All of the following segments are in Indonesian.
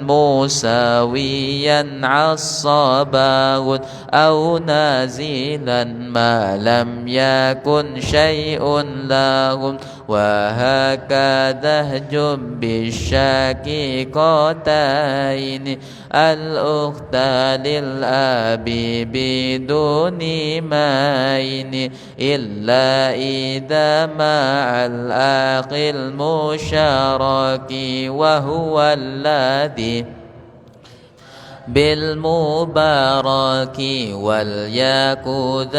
مساويا عصباه أو نازلا ما لم يكن شيء له وهكذا اهجم بالشقيقتين الأخت للأب بدون مين إلا إذا مع الأخ المشارك وهو الذي بالمبارك وليكن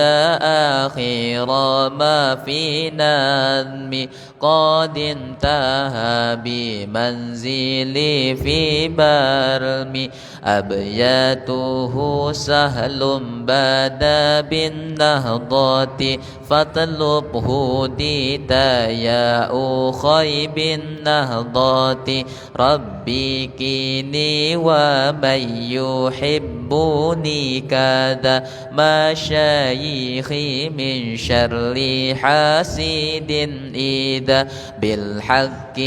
آخر ما في نظم قد انتهى بمنزلي في برمي أبياته سهل بدا بالنهضة فاطلبه ديتا يا أخي بالنهضة ربي كيني ومن يحبني كذا مشايخي من شر حاسد إذا بالحق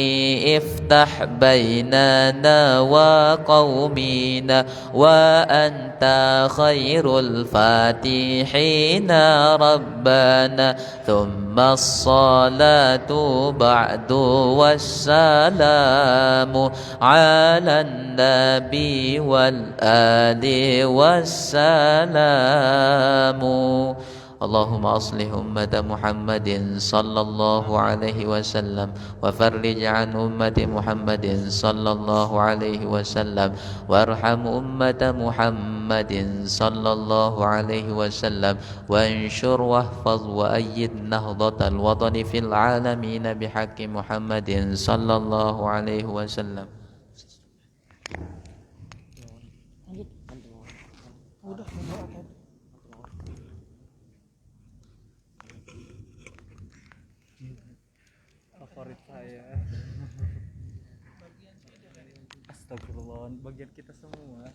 افتح بيننا وقومنا وأنت خير الفاتحين ربنا ثم الصلاة بعد والسلام على النبي والآل والسلام اللهم أصلح أمة محمد صلى الله عليه وسلم وفرج عن أمة محمد صلى الله عليه وسلم وارحم أمة محمد صلى الله عليه وسلم وانشر واحفظ وأيد نهضة الوطن في العالمين بحق محمد صلى الله عليه وسلم. Favorit saya. Astagfirullah, bagian kita semua.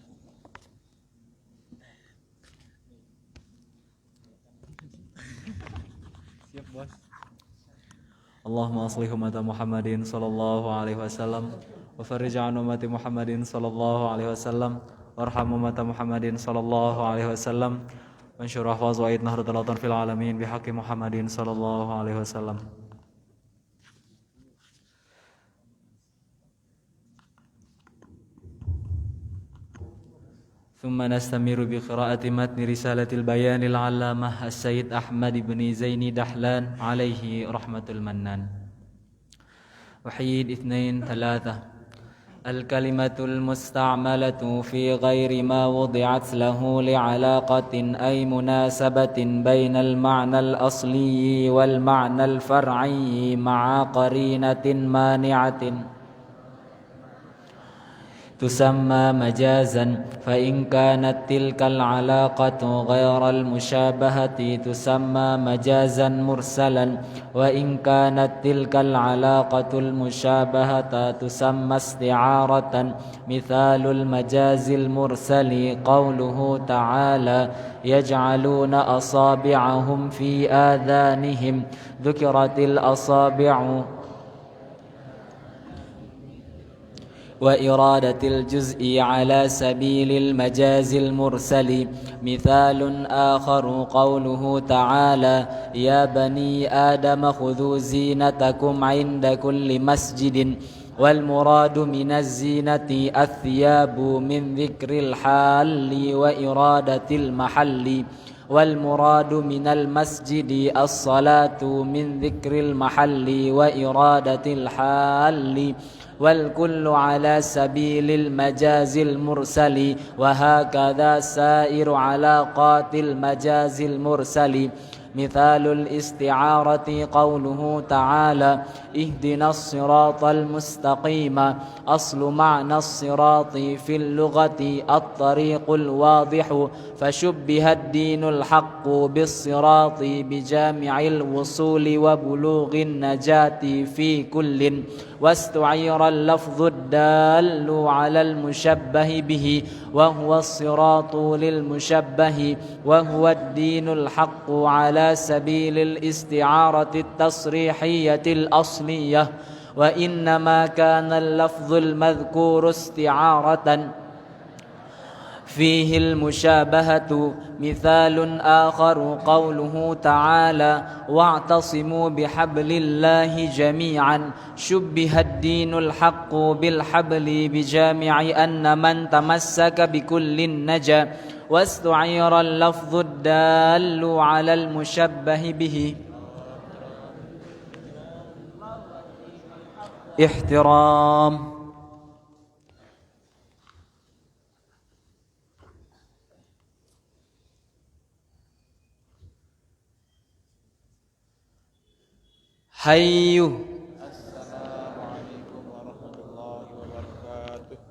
Siap, Bos. Allahumma aslih ummata Muhammadin sallallahu alaihi wasallam wa farij an ummati Muhammadin sallallahu alaihi wasallam warham ummata Muhammadin sallallahu alaihi wasallam wanshur ahwaz wa aid nahratul watan fil alamin bihaqqi Muhammadin sallallahu alaihi wasallam. ثم نستمر بقراءة متن رسالة البيان العلامة السيد أحمد بن زين دحلان عليه رحمة المنان. وحيد 2 3 الكلمة المستعملة في غير ما وضعت له لعلاقة أي مناسبة بين المعنى الأصلي والمعنى الفرعي مع قرينة مانعة تسمى مجازا فإن كانت تلك العلاقة غير المشابهة تسمى مجازا مرسلا وإن كانت تلك العلاقة المشابهة تسمى استعارة. مثال المجاز المرسل قوله تعالى يجعلون أصابعهم في آذانهم ذكرت الأصابع وإرادة الجزء على سبيل المجاز المرسل. مثال آخر قوله تعالى يا بني آدم خذوا زينتكم عند كل مسجد والمراد من الزينة الثياب من ذكر الحال وإرادة المحل والمراد من المسجد الصلاة من ذكر المحل وإرادة الحال والكل على سبيل المجاز المرسل. وهكذا سائر علاقات المجاز المرسل. مثال الاستعارة قوله تعالى اهدنا الصراط المستقيم. أصل معنى الصراط في اللغة الطريق الواضح فشبه الدين الحق بالصراط بجامع الوصول وبلوغ النجاة في كل واستعير اللفظ الدال على المشبه به وهو الصراط للمشبه وهو الدين الحق على سبيل الاستعارة التصريحية الأصلية. وإنما كان اللفظ المذكور استعارة فيه المشابهة. مثال آخر قوله تعالى واعتصموا بحبل الله جميعا، شبه الدين الحق بالحبل بجامع أن من تمسك بكل نجا، واستعير اللفظ الدال على المشبه به. احترام. حي. السلام عليكم ورحمة الله وبركاته.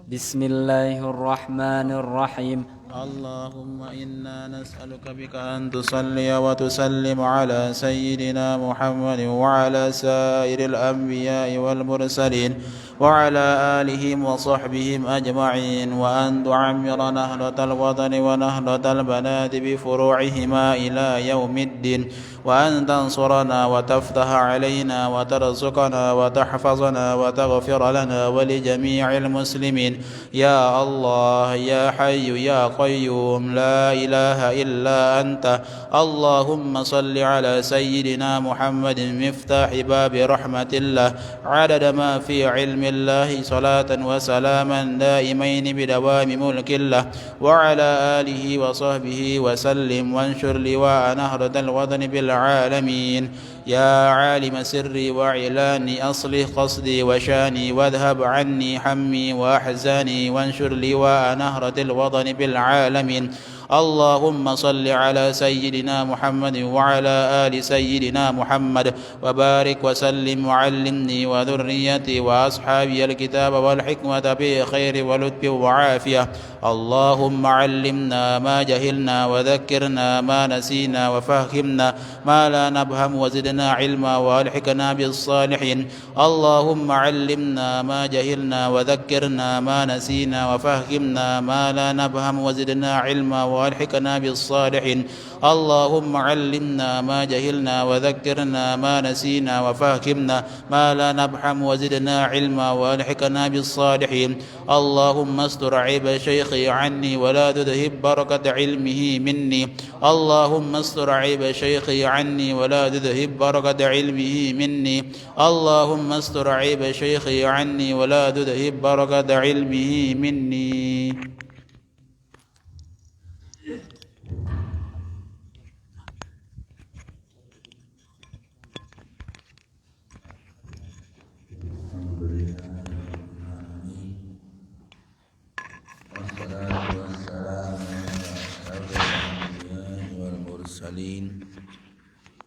بسم الله الرحمن الرحيم. اللهم إنا نسألك بك أن تصلي وتسلم على سيدنا محمد وعلى سائر الأنبياء والمرسلين وعلى آلهم وصحبهم أجمعين، وأن تعمر نهضة الوطن ونهضة البلاد بفروعهما إلى يوم الدين، وأن تنصرنا وتفتح علينا وترزقنا وتحفظنا وتغفر لنا ولجميع المسلمين يا الله يا حي يا قيوم لا إله إلا أنت. اللهم صل على سيدنا محمد مفتاح باب رحمة الله عدد ما في علم الله، صلاة وسلاما دائمين بدوام ملك الله، وعلى آله وصحبه وسلم، وانشر لواء نهضة الوطن بالعالمين. يا عالم سري وإعلاني أصلح قصدي وشاني، واذهب عني حمي وأحزاني، وانشر لواء نهضة الوطن بالعالمين. اللهم صل على سيدنا محمد وعلى آل سيدنا محمد، وبارك وسلم وعلمني وذريتي وأصحابي الكتاب والحكمة بخير ولطف وعافية. اللهم علمنا ما جهلنا وذكرنا ما نسينا وفهمنا ما لا نفهم وزدنا علما والحقنا بالصالحين. اللهم علمنا ما جهلنا وذكرنا ما نسينا وفهمنا ما لا نفهم وزدنا علما والحقنا بالصالحين. اللهم علمنا ما جهلنا وذكرنا ما نسينا وفهمنا ما لا نفهم وزدنا علما والحقنا بالصالحين. اللهم استر عيب شيخي عني ولا تذهب بركة علمه مني. اللهم استر عيب شيخي عني ولا تذهب بركة علمه مني. اللهم استر عيب شيخي عني ولا تذهب بركة علمه مني. والصلاة والسلام على أشرف الأنبياء والمرسلين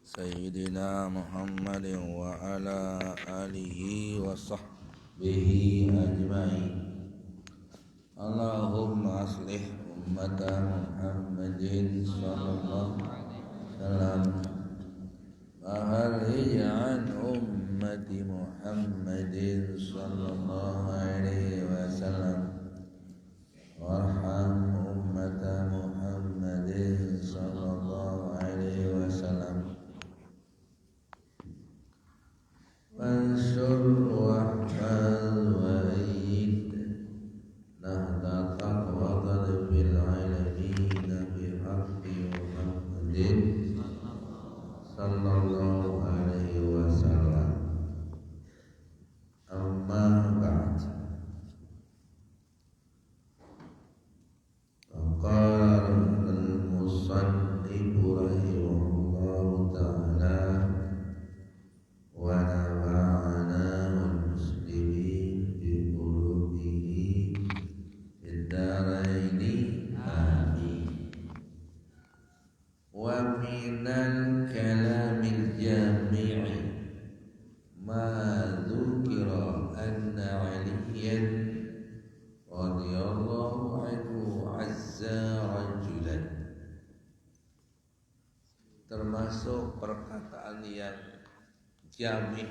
سيدنا محمد وعلى آله وصحبه أجمعين. اللهم أصلح أمة محمد صلى الله عليه وسلم وفرج عن أمة محمد صلى الله عليه وسلم وارحم أمة محمد صلى الله عليه وسلم وانصر واحفظ وأيد نهضة الوطن بالعالمين بحق محمد صلى الله عليه وسلم. أما بعد، قال المصنف رحمه الله تعالى ونفعنا والمسلمين بقلوبه في الدارين آمين. ومن الكلام الجامع ما ذكر أن عليا رضي الله عنه azza rajulan, termasuk perkataan yang jami',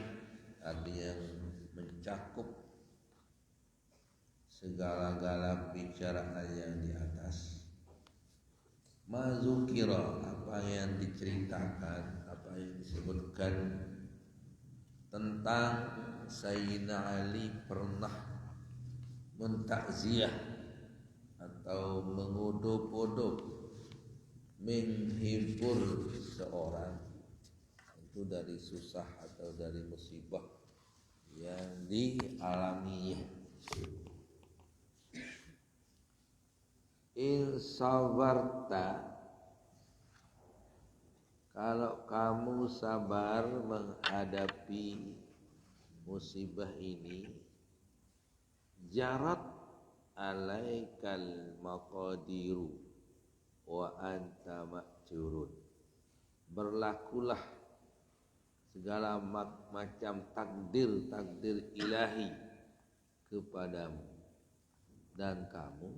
artinya mencakup segala-gala bicaraan yang di atas. Mazukira, apa yang diceritakan, apa disebutkan tentang Sayyidina Ali pernah mentakziah atau mengudup-udup menghibur seorang itu dari susah atau dari musibah yang dialaminya. In sabarta, kalau kamu sabar menghadapi musibah ini, jarat alaikal maqadiru wa anta ma'jurun, berlakulah segala macam takdir ilahi kepadamu dan kamu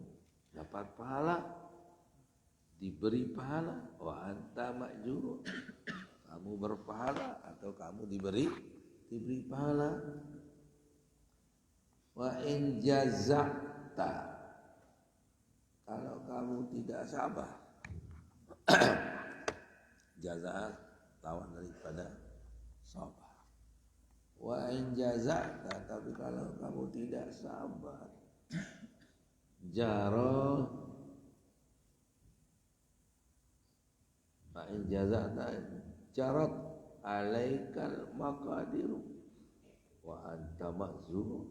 dapat pahala, diberi pahala. Wa anta ma'jurun, kamu berpahala atau kamu diberi pahala. Wa in jaza'ta, kalau kamu tidak sabar. Jazaa lawan daripada sabar. Wa in jaza'ta, tapi kalau kamu tidak sabar, jaro, wa in jaza'ta jarat alaikal maqadiru wa anta ma'zur,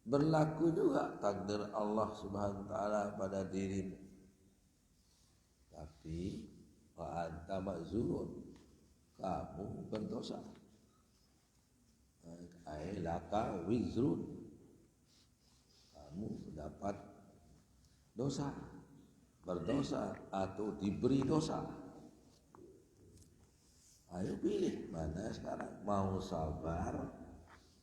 berlaku juga takdir Allah Subhanahu wa taala pada dirimu, tapi wa anta ma'zurun, kamu berdosa. Ai laka wizrun, kamu dapat dosa, berdosa atau diberi dosa. Ayo pilih mana sekarang, mau sabar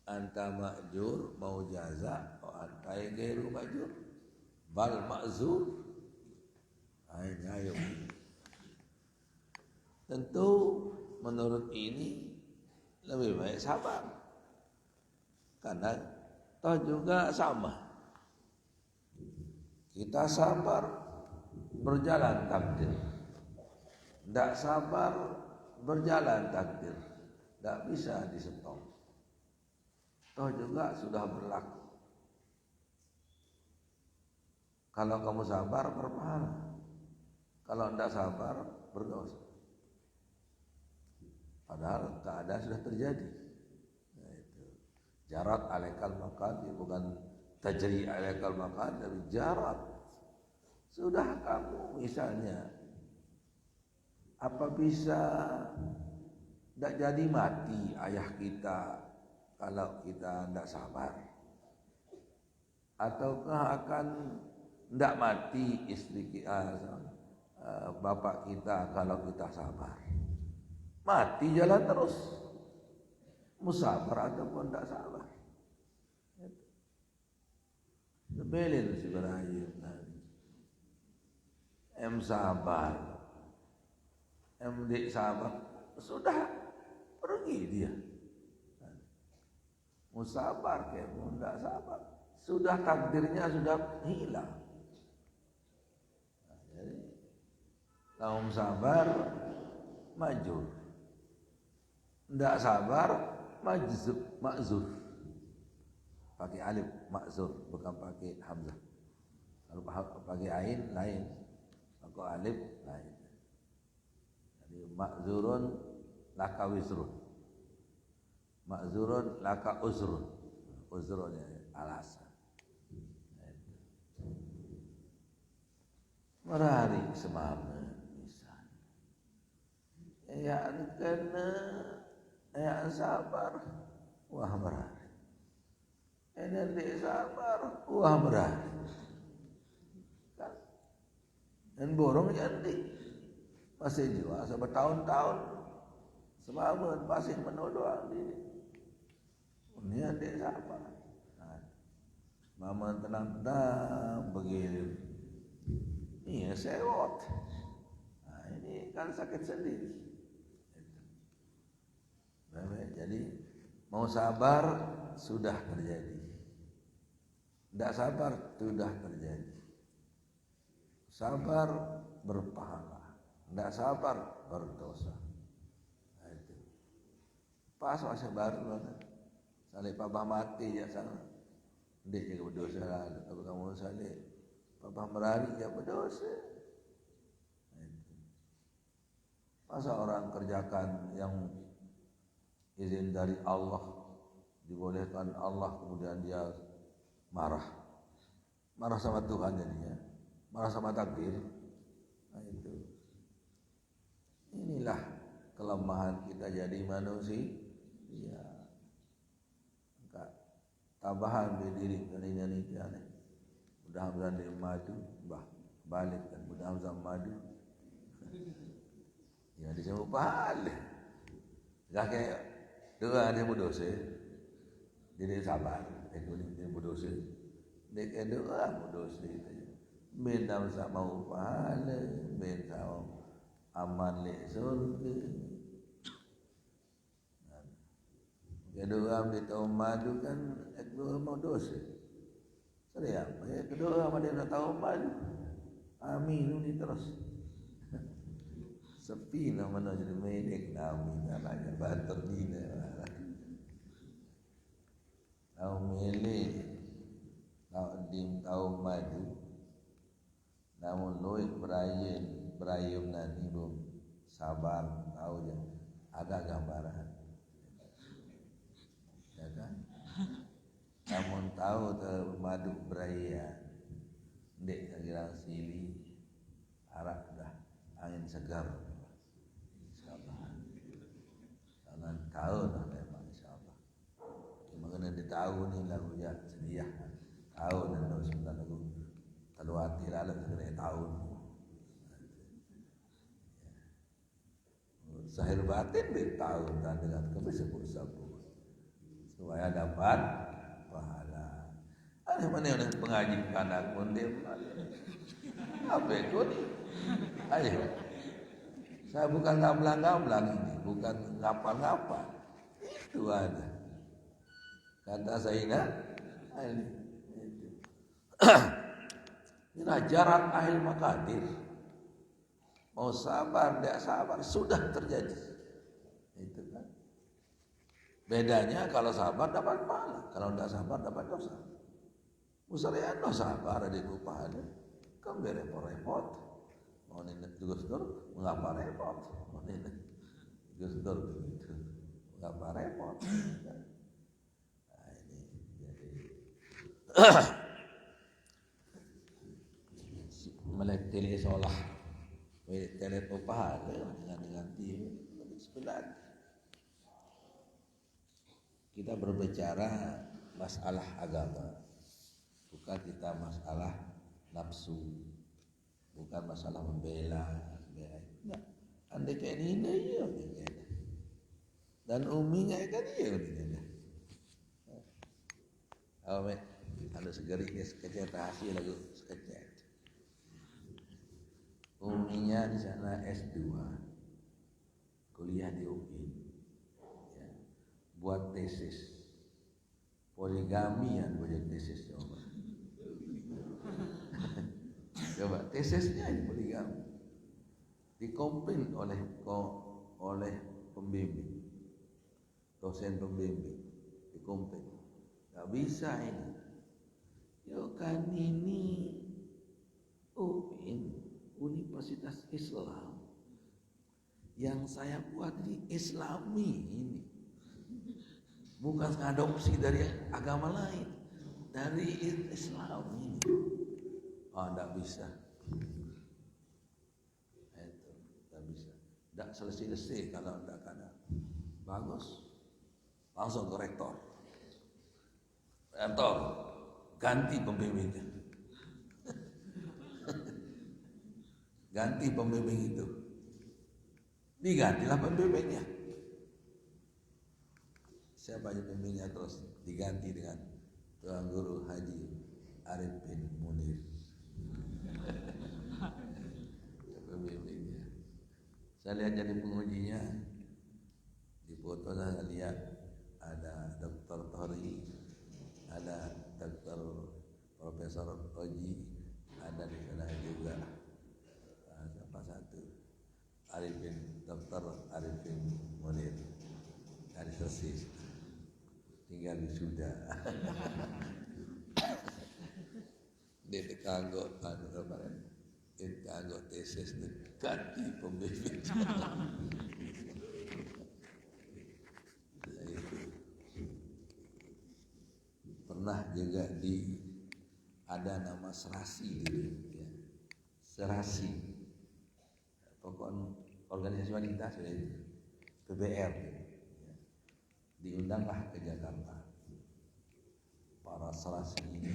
anta ma'jur, mau jaza anta ghairu ma'jur bal ma'zur. Ayo pilih. Tentu menurut ini lebih baik sabar, karena toh juga sama, kita sabar berjalan takdir, tidak sabar berjalan takdir, tidak bisa disetop. Toh juga sudah berlaku. Kalau kamu sabar berpahala, kalau tidak sabar berdosa. Padahal keadaan sudah terjadi. Nah, itu. Jarat alaikal maqadir, bukan tajri alaikal maqadir, tapi jarat. Sudah kamu misalnya, apa bisa tidak jadi mati ayah kita kalau kita tidak sabar? Ataukah akan tidak mati istri kita, bapak kita kalau kita sabar? Mati jalan terus, musabar ataupun tidak sabar. Sebelin sebenarnya sabar, dik sabar, sudah pergi dia. Musabar kayak pun tidak sabar, sudah takdirnya sudah hilang. Jadi kaum sabar majur, tidak sabar ma'zur, pakai alif ma'zur, bukan pakai hamzah. Kalau pakai ain lain, pakai alif lain. Jadi ma'zurun laka wizrun, ma'zurun laka uzrun, uzrun ya alasan. Merari semama misalnya, ya kena ya sabar, wah merari. Ini sabar, wah merari. Dan borong jadi masih jiwa bertahun-tahun semamun masih menuduh diri. Ini adik sabar. Mama tenang-tenang begini. Iya sewot. Nah, ini kan sakit sendiri. Jadi mau sabar sudah terjadi, tidak sabar sudah terjadi. Sabar berpahala, tidak sabar berdosa. pas masa baru lah. Salih papa mati ya sana. Dia jaga berdosa lah. Tapi kamu salih papa merari ya berdosa. Masa orang kerjakan yang izin dari Allah, dibolehkan Allah, kemudian dia marah sama Tuhan jadinya, marah sama takdir. Nah itu, inilah kelemahan kita jadi manusia. Enggak tabahan berdiri dari ini aneh. Mudah-mudahan dia maju, balik kan, mudah-mudahan maju. Ya disebut balik. Gak kayak doa dia berdosa, jadi sabar. Itu dia berdosa. Dia kayak doa berdosa itu. Benda sama pahala, benda aman le surga. Kedua dia tahu madu kan, kedua mau dosa. Sorry apa ya? Kedua dia nak tahu madu. Amin ini terus. Sepi nama jadi medek nami namanya bater dina. Tahu milih, tahu dim tahu madu. Namun loik berayun nanti belum sabar tahu je agak gambaran. Ya kan? Namun tahu madu beraya, dek kira sili, arak dah angin segar. Tahu dah memang insyaallah. Cuma kena ditahu ni lagu ya sedia. Tahu dan terus sebentar lagu. Kalau hati lalu kena tahu. Zahir batin dia tahu dan dengan kebesar-besar supaya dapat pahala. Ada mana yang pengaji anak pun dia apa itu ni? Ayo. Saya bukan gamblang-gamblang ini, bukan ngapal-ngapal. Itu ada. Kata Sayyidina Ali. Inilah jarak akhir makadir. Mau sabar, tidak sabar, sudah terjadi. Itu kan. Bedanya kalau sabar dapat pahala, kalau tidak sabar dapat dosa. Musarian sabar ada di pahala, kan berepot-repot. Mau nenek Gus-Dur, mengapa repot? Mau nenek Gus-Dur begitu, mengapa repot? Nah ini jadi melek telesolah, melek telepopah dengan tim sebenarnya. Kita berbicara masalah agama, bukan kita masalah nafsu. Bukan masalah membela. Nah, andai kayak ini ya, dan uminya kan dia ni. Awak ada segeriknya sekecil rahasia lagu sekecil. Uminya di sana S2, kuliah di UI, ya, buat tesis poligami yang buat tesis coba. Coba tesisnya ini poligami, dikomplain oleh pembimbing, dosen pembimbing, dikomplain, tak bisa ini. Yo kan ini UIN, Universitas Islam, yang saya buat ini Islami ini, bukan ngadopsi dari agama lain, dari Islam ini. Oh, tidak bisa. Itu tidak bisa. Tidak selesai kalau tidak ada. Bagus. Langsung ke rektor. Rektor, ganti pembimbingnya. Ganti pembimbing itu. Digantilah pembimbingnya. Siapa aja pembimbingnya terus diganti dengan Tuan Guru Haji Arif bin Munir. Pembimbingnya. Saya lihat jadi pengujinya, di foto saya lihat ada Dr. Tori, ada Dr. Profesor Oji, ada di sana juga siapa satu Arifin, Dr. Arifin Munir dari Sesi. sudah. Dia kanggo kemarin. Kanggo tesis ganti pembibit. Pernah juga ada nama serasi dulu ya. Serasi pokoknya organisasi wanita sudah itu PBR ya. Diundanglah ke Jakarta para serasi ini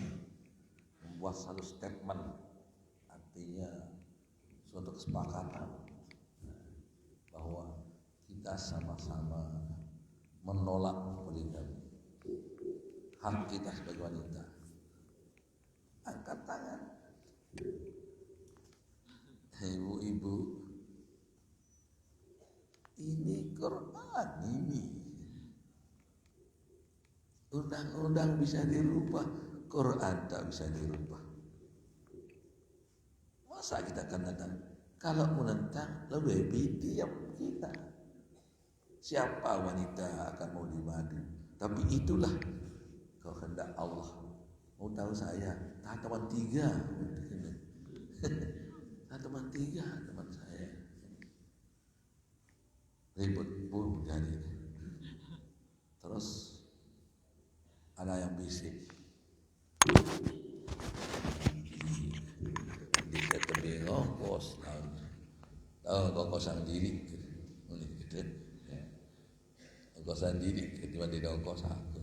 membuat satu statement, artinya suatu kesepakatan bahwa kita sama-sama menolak poligami, hak kita sebagai wanita. Angkat tangan, ibu-ibu, ini Quran ini. Undang-undang bisa dirubah, Quran tak bisa dirubah. Masa kita akan datang? Kalau menentang, lebih diam kita. Siapa wanita akan mau dimadu? Tapi itulah kehendak Allah. Mau tahu saya, teman 3. teman 3 teman saya. Ribut pun jadi. Terus ada yang bisik. Di tepi ngongkos, ngongkosan diri, ngongkosan diri ketimbang di ngongkos aku.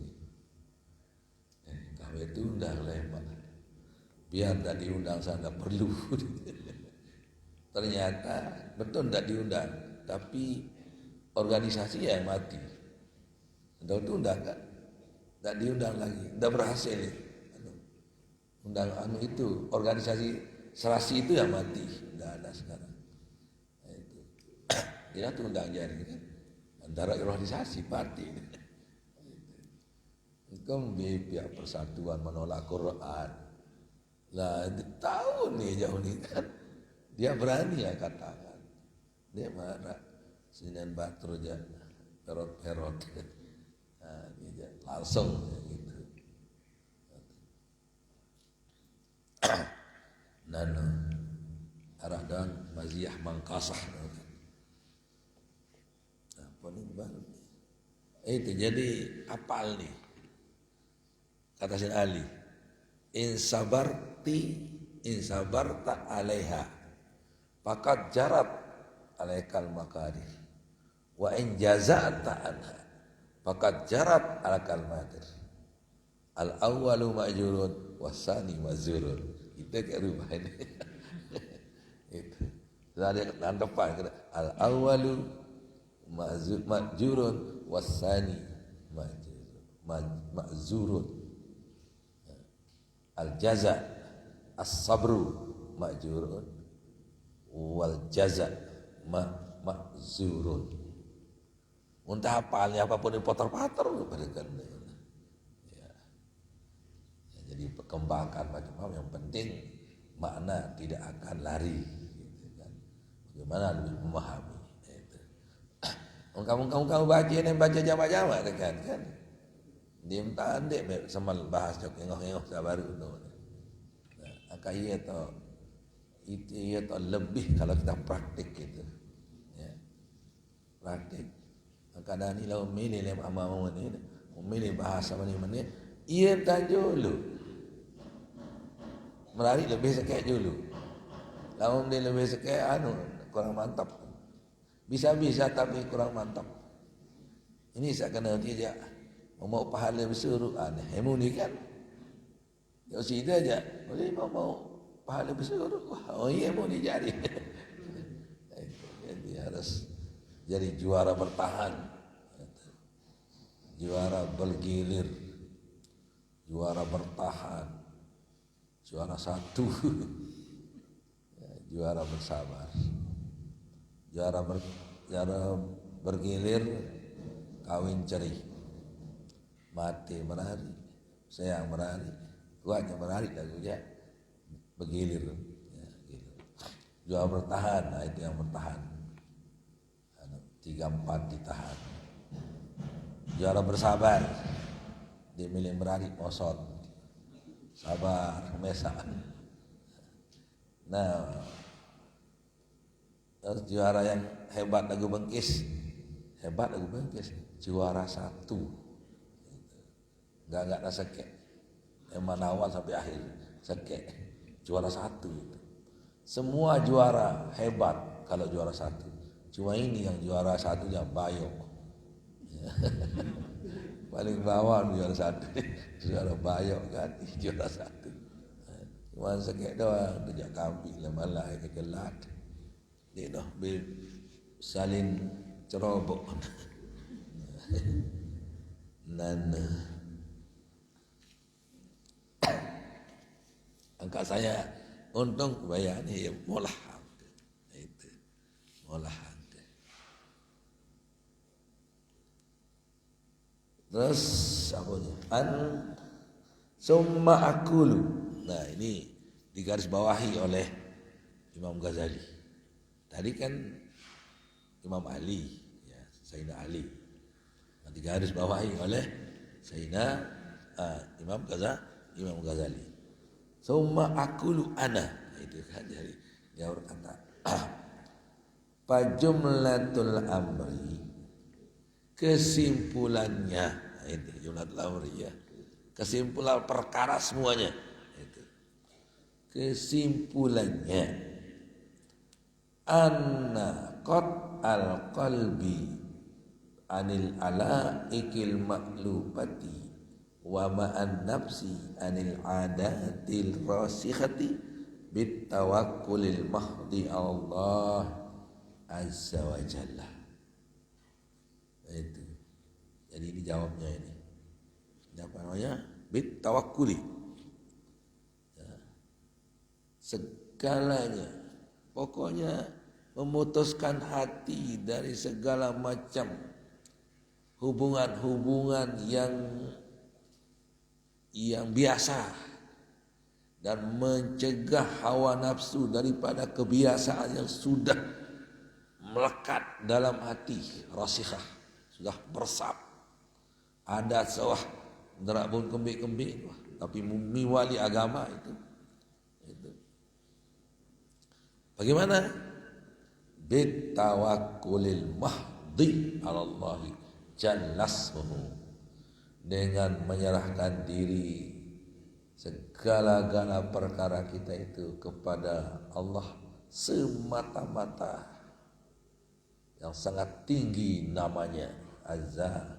Kau itu undang lemak, biar tak diundang saya tak perlu. Ternyata betul tak diundang, tapi organisasi yang mati. Tahu itu undang kan? Tak diundang lagi, tak berhasil. Undang itu organisasi serasi itu yang mati, tidak ada sekarang. Nah, itu. Dia tuh undang jadi kan, antara organisasi parti. Engkau pihak persatuan menolak Quran. Lah tahu nih jauh nih kan, dia berani angkat tangan. Dia marah, Senin Batur aja, perot. Nah, dia langsung gitu. Nano aradan maziyah mangkasah. Apa nih baru? Itu jadi apal nih. Kata Sayyidina Ali, in sabarta alaiha faqad jarat alaikal makarir wa in jaza'ta anha faqad jarat alakal madir. Al awwalu ma'jurun wasani mazurun. Itu kayak rumah ini. Itu. Ada dan depan al awwalu ma'jurun wasani ma'zurun. Al jaza as-sabru ma'jurun wal jaza ma'zurun. Untuk hafalnya apapun dipotor-potor pada kan. Jadi perkembangan macam yang penting makna tidak akan lari, gitu kan. Bagaimana lebih memahami. Itu. Kamu baca ini baca jama-jama kan. Diam tandek semal bahas jok ngengok sabar itu. Nah, itu lebih kalau kita praktik gitu. Ya. Praktik. Kadang ni lau milih lem amamu ni, milih bahasa mana ia tak dulu. Melari lebih sekejap dulu. Lawan dia lebih sekejap kurang mantap. Bisa tapi kurang mantap. Ini saya kena dia mau pahala bersuruh aneh. Hemu ni kan. Dia sida aja. Boleh mau pahala bersuruh. Oh iya mau ni jadi. Jadi harus jadi juara bertahan. Juara bergilir. Juara bertahan. Juara 1. Juara bersabar. Juara bergilir, kawin cerih. Mati berari, sayang berari, kuatnya berari lagunya bergilir. Ya, gitu. Juara bertahan, nah itu yang bertahan. 3-4 ditahan. Juara bersabar, Dia milih beradik mosot. Sabar, mesak. Nah, terus juara yang hebat lagu Bengkis. Juara 1. Enggak ada sekek. Emang awal sampai akhir sekek. Juara 1 itu. Semua juara hebat kalau juara 1. Cuma ini yang juara 1-nya Bayo. Paling bawah juara 1. Juara Bayo kan juara 1. Cuma sekek doang tejak kambing lamalah kegelat. Dia dah salin cerobok. Nana angkat saya untung bayar ni molah itu molah. Terus apa ni? Summa akulu. Nah ini digaris bawahi oleh Imam Ghazali. Tadi kan Imam Ali, ya, Sayyidina Ali. Digaris bawahi oleh Sayyidina Imam Ghazali. Summa akulu ana. Itu kan jadi dia berkata fajumlatul amri, kesimpulannya itu jumlatul amri ya. Kesimpulan perkara semuanya itu. Kesimpulannya anna qat al-qalbi anil alaikil maklubati wa ma'an nafsi anil adatil rasikhati bit tawakkulil mahdi Allah azza wa jalla. Itu. Jadi ini jawabnya ini. Apa namanya? Bit tawakkuli. Ya. Segalanya. Pokoknya memutuskan hati dari segala macam hubungan-hubungan yang biasa dan mencegah hawa nafsu daripada kebiasaan yang sudah melekat dalam hati, rasikhah, sudah bersab. Ada sawah derabun kembik-kembik, tapi miwali agama itu. Bagaimana? Bit tawakkulil mahdi 'ala Allah jallasmuhu, dengan menyerahkan diri segala-gala perkara kita itu kepada Allah semata-mata yang sangat tinggi namanya, azza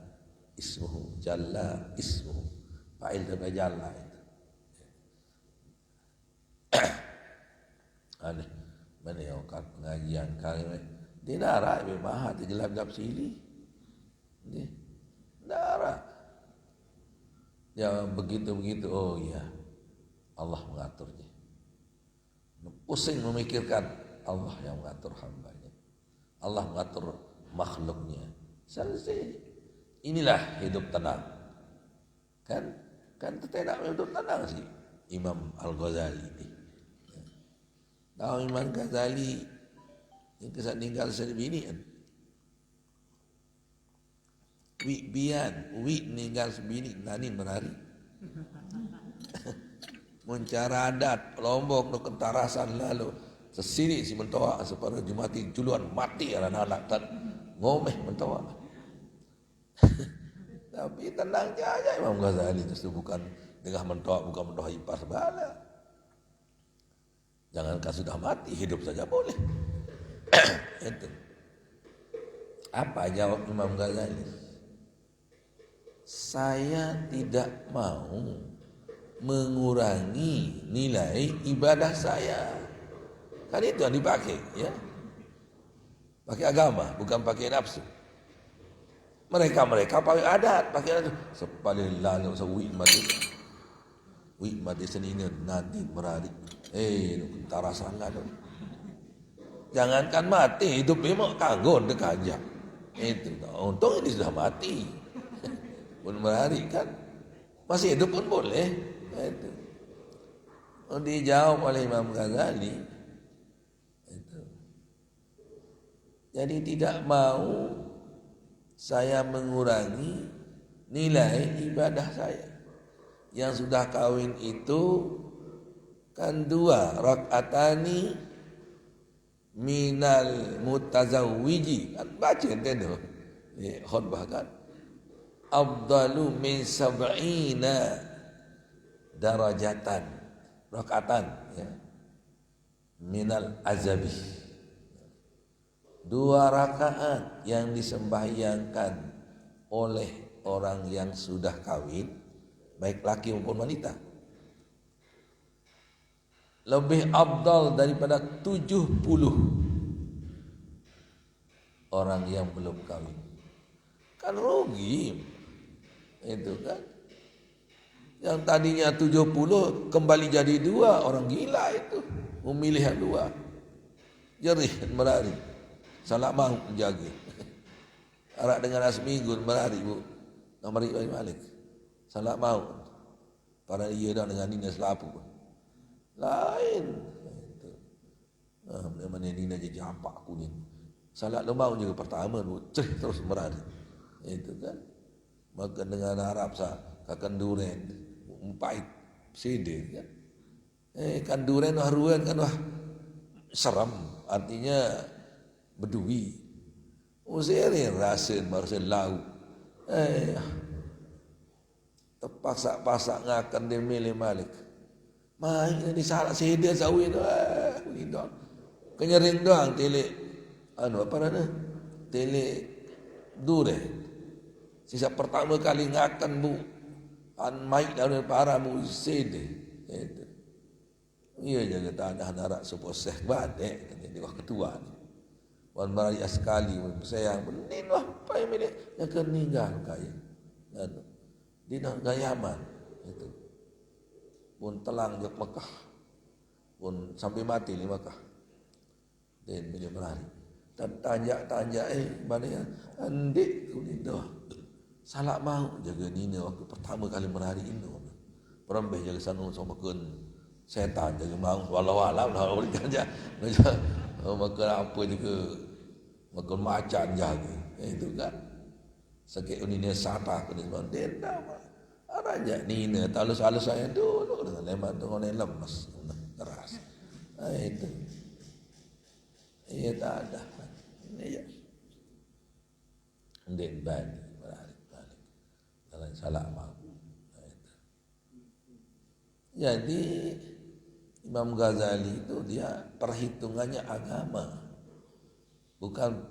ismuhu, jalla ismuhu, fa'il dan jalla itu. Aneh, mana yang pengajian kali ini? Dia darah memang hati gelap-gelap sili. Dia darah. Ya begitu-begitu, oh iya, Allah mengaturnya. Pusing memikirkan, Allah yang mengatur hambanya. Allah mengatur makhluknya. Selesai. Inilah hidup tenang. Kan tidak hidup tenang sih Imam Al-Ghazali ini. Tahu Imam Ghazali yang kesat tinggal sebini kan? Wi meninggal sebini nani menari. Mencara adat Lombok no kentarasan lalu sesini si mentoa separuh jumati juluan mati anak-anak tan ngomeh mentoa. Tapi tenang aja Imam Ghazali itu bukan tengah mentoa, bukan mentoa ipar sebala. Jangankan sudah mati, hidup saja boleh. Itu. Apa jawab Imam Ghazali? Saya tidak mau mengurangi nilai ibadah saya. Kan itu yang dipakai, ya. Pakai agama, bukan pakai nafsu. Mereka pakai adat, pakai adat. Sepalin lalu sewi mati. Wi mati senini nanti merari. Tara sangat. Jangankan mati, hidup memang kanggon dekajak. Itu. Untung ini sudah mati. Pun merari kan. Masih hidup pun boleh. Itu. Dijawab oleh Imam Ghazali. Itu. Jadi tidak mau saya mengurangi nilai ibadah saya. Yang sudah kawin itu kan 2 rakaatani minal mutazawwiji, kan baca ente tu khutbah kan, afdalu min sab'ina darajatan, rakaatan ya, minal azabi, 2 rakaat yang disembahyangkan oleh orang yang sudah kawin, baik laki maupun wanita, lebih afdal daripada 70 orang yang belum kawin. Kan rugi itu kan. Yang tadinya 70 kembali jadi 2, orang gila itu memilih yang 2. Jerih berari, salah mau menjaga. Arak dengan asminggu berari bu, Amri bin Malik. Salah mau. Para ia dah dengan Nina selapu. Lain. Mana Nina jadi campak kuning. Salah lu mau juga pertama bu, terus berari. Itu kan. Makan dengan Arab sah, kakan duren, empait, sede kan. Kan duren haruan kan wah seram, artinya bedui. Usirin rasin barusan lau. Terpasak-pasak ngakan dia milih Malik. Main ini salah sede sawi tu. Ini kenyering doang telik apa nama? Telik duren. Sisa pertama kali ngakan bu, an maik dari para mu sede. Itu. Iya jaga tanah narak suposeh badek kata dia ketua ni. Wan maraya sekali sayang benin wah pai milik yang keninggal kaya. Di Yaman itu. Pun telang jok Mekah. Pun sampai mati di Mekah. Dan bila berlari. Dan tanya mana ya? Andik kuning dah. Salah mau jaga Nina waktu pertama kali berlari Indo. Perambah jaga sana sama kun setan jaga mau walau alam dah boleh kerja. Makan apa juga makan macan jaga. Itu kan. Sakit Nina sata kena sebab denda. Aranya Nina talus-alus saya dulu dengan lemak dengan lemas keras. Itu. Ia tak ada. Ini ya. Ndek balik. Kalau salah mau. Jadi Imam Ghazali itu dia perhitungannya agama. Bukan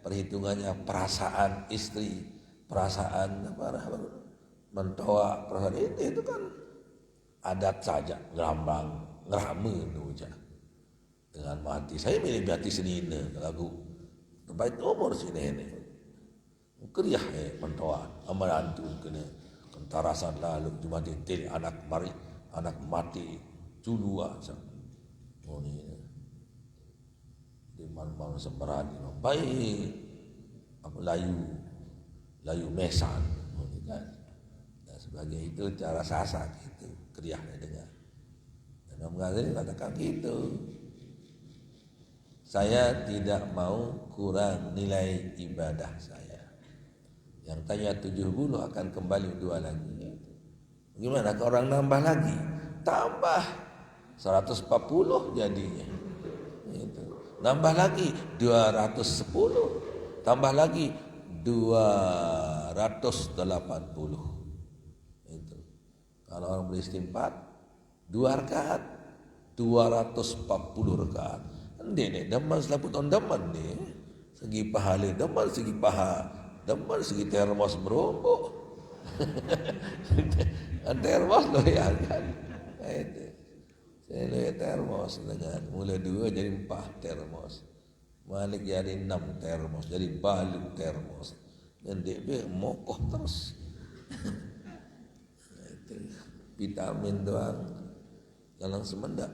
perhitungannya perasaan istri, perasaan mentoa, perasaan itu kan adat saja, ngerame saja. Dengan mati, saya milih mati senina lagu terbaik umur sini ini. Kriah mentoa, amarantu kena kentarasan lalu cuma ditil anak mati julua sang. Oh ni di malam sembarani baik apa layu mesan kan. Dan sebagai itu cara sasak itu kriahnya dengar. Dan Imam Ghazali katakan gitu. Saya tidak mau kurang nilai ibadah saya. Yang tanya 70 akan kembali 2 lagi. Gimana kalau orang nambah lagi? Tambah 140 jadinya. Itu. Nambah lagi 210. Tambah lagi 280. Itu. Kalau orang beristighfar 2 rakaat 240 rakaat. Ini deman selaput on deman ni. Segi pahala deman, segi paha deman, segi termos berombok. Termos loyal kan. Saya loyal termos dengan mula 2 jadi 4 termos. Malik jadi 6 termos, jadi balik termos. Dan DB mokoh terus. Vitamin doang. Galang semendak.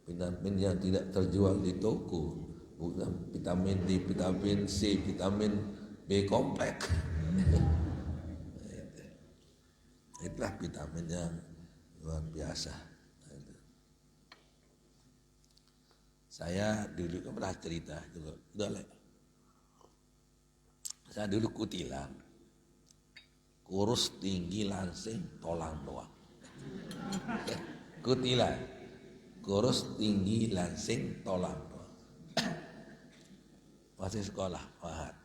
Vitamin yang tidak terjual di toko, bukan vitamin D, vitamin C, vitamin B kompleks. Itulah vitamin yang luar biasa. Saya dulu pernah cerita juga, saya dulu kutilang. kurus tinggi langsing tolang doang. Kutilan, kurus tinggi langsing tolang doang. Masih sekolah, Mahat.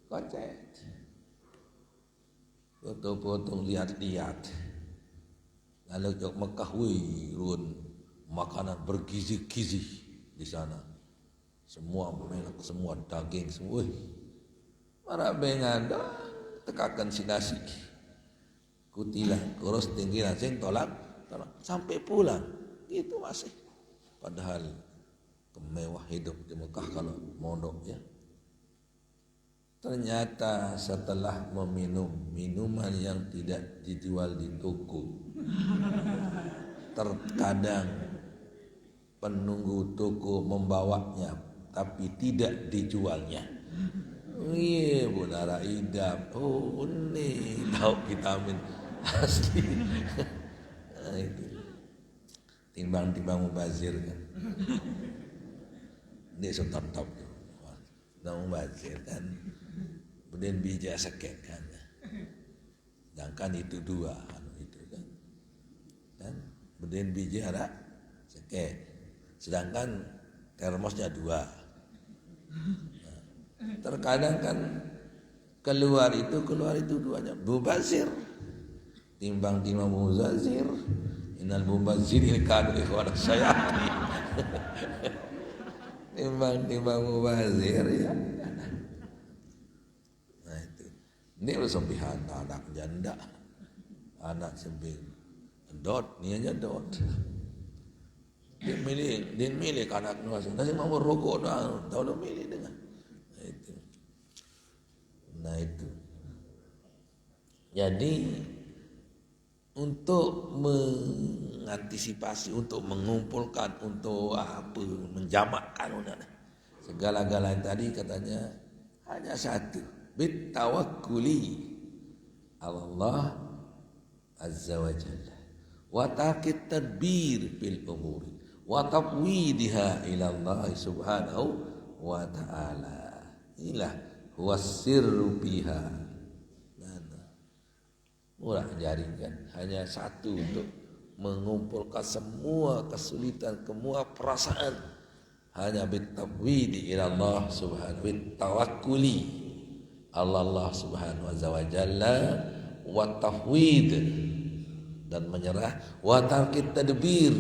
Kocek. Foto-foto lihat-lihat. Lalu ke Mekah, wih, run makanan bergizi-gizi di sana. Semua melek, semua daging, semua. Para bengan tekakan si nasi. Kutilan, kurus tinggi langsing tolak sampai pulang. Itu masih. Padahal kemewah hidup di Mekah kalau mondok ya. Ternyata setelah meminum minuman yang tidak dijual di toko, terkadang penunggu toko membawanya tapi tidak dijualnya. Iya, Bunara idam. Oh, ini lauk vitamin asli. Nah, itu. Timbang-timbang mubazir kan. Ini sultan top. Nah, mubazir kan. Kemudian bija sekek kan. Sedangkan itu dua itu kan. Dan kemudian bija ada sekek. Sedangkan termosnya dua. Nah, terkadang kan keluar itu duanya mubazir. Timbang-timbang mubazir. Innal mubazirin kanu ikhwan sayyi. Timbang-timbang mubazir ya. Ini harus sempihan anak janda, anak sempil, dot, ni aja dot. Dia milih anak nuasa. Nasi mau rokok dah, tahu lo milih dengan. Nah itu. Jadi untuk mengantisipasi, untuk mengumpulkan, untuk apa, menjamakkan segala-galanya tadi katanya hanya satu. Bitawakkuli Allah azza wa jalla wa taqit tadbir fil umuri wa tafwidha ila Allah subhanahu wa ta'ala. Inilah huwa sirru biha. Murah jaringan hanya satu untuk mengumpulkan semua kesulitan, semua perasaan hanya bitafwidi ila Allah subhanahu bitawakkuli Allah subhanahu wa jalla wa tafwid dan menyerah wa tarkit tadbir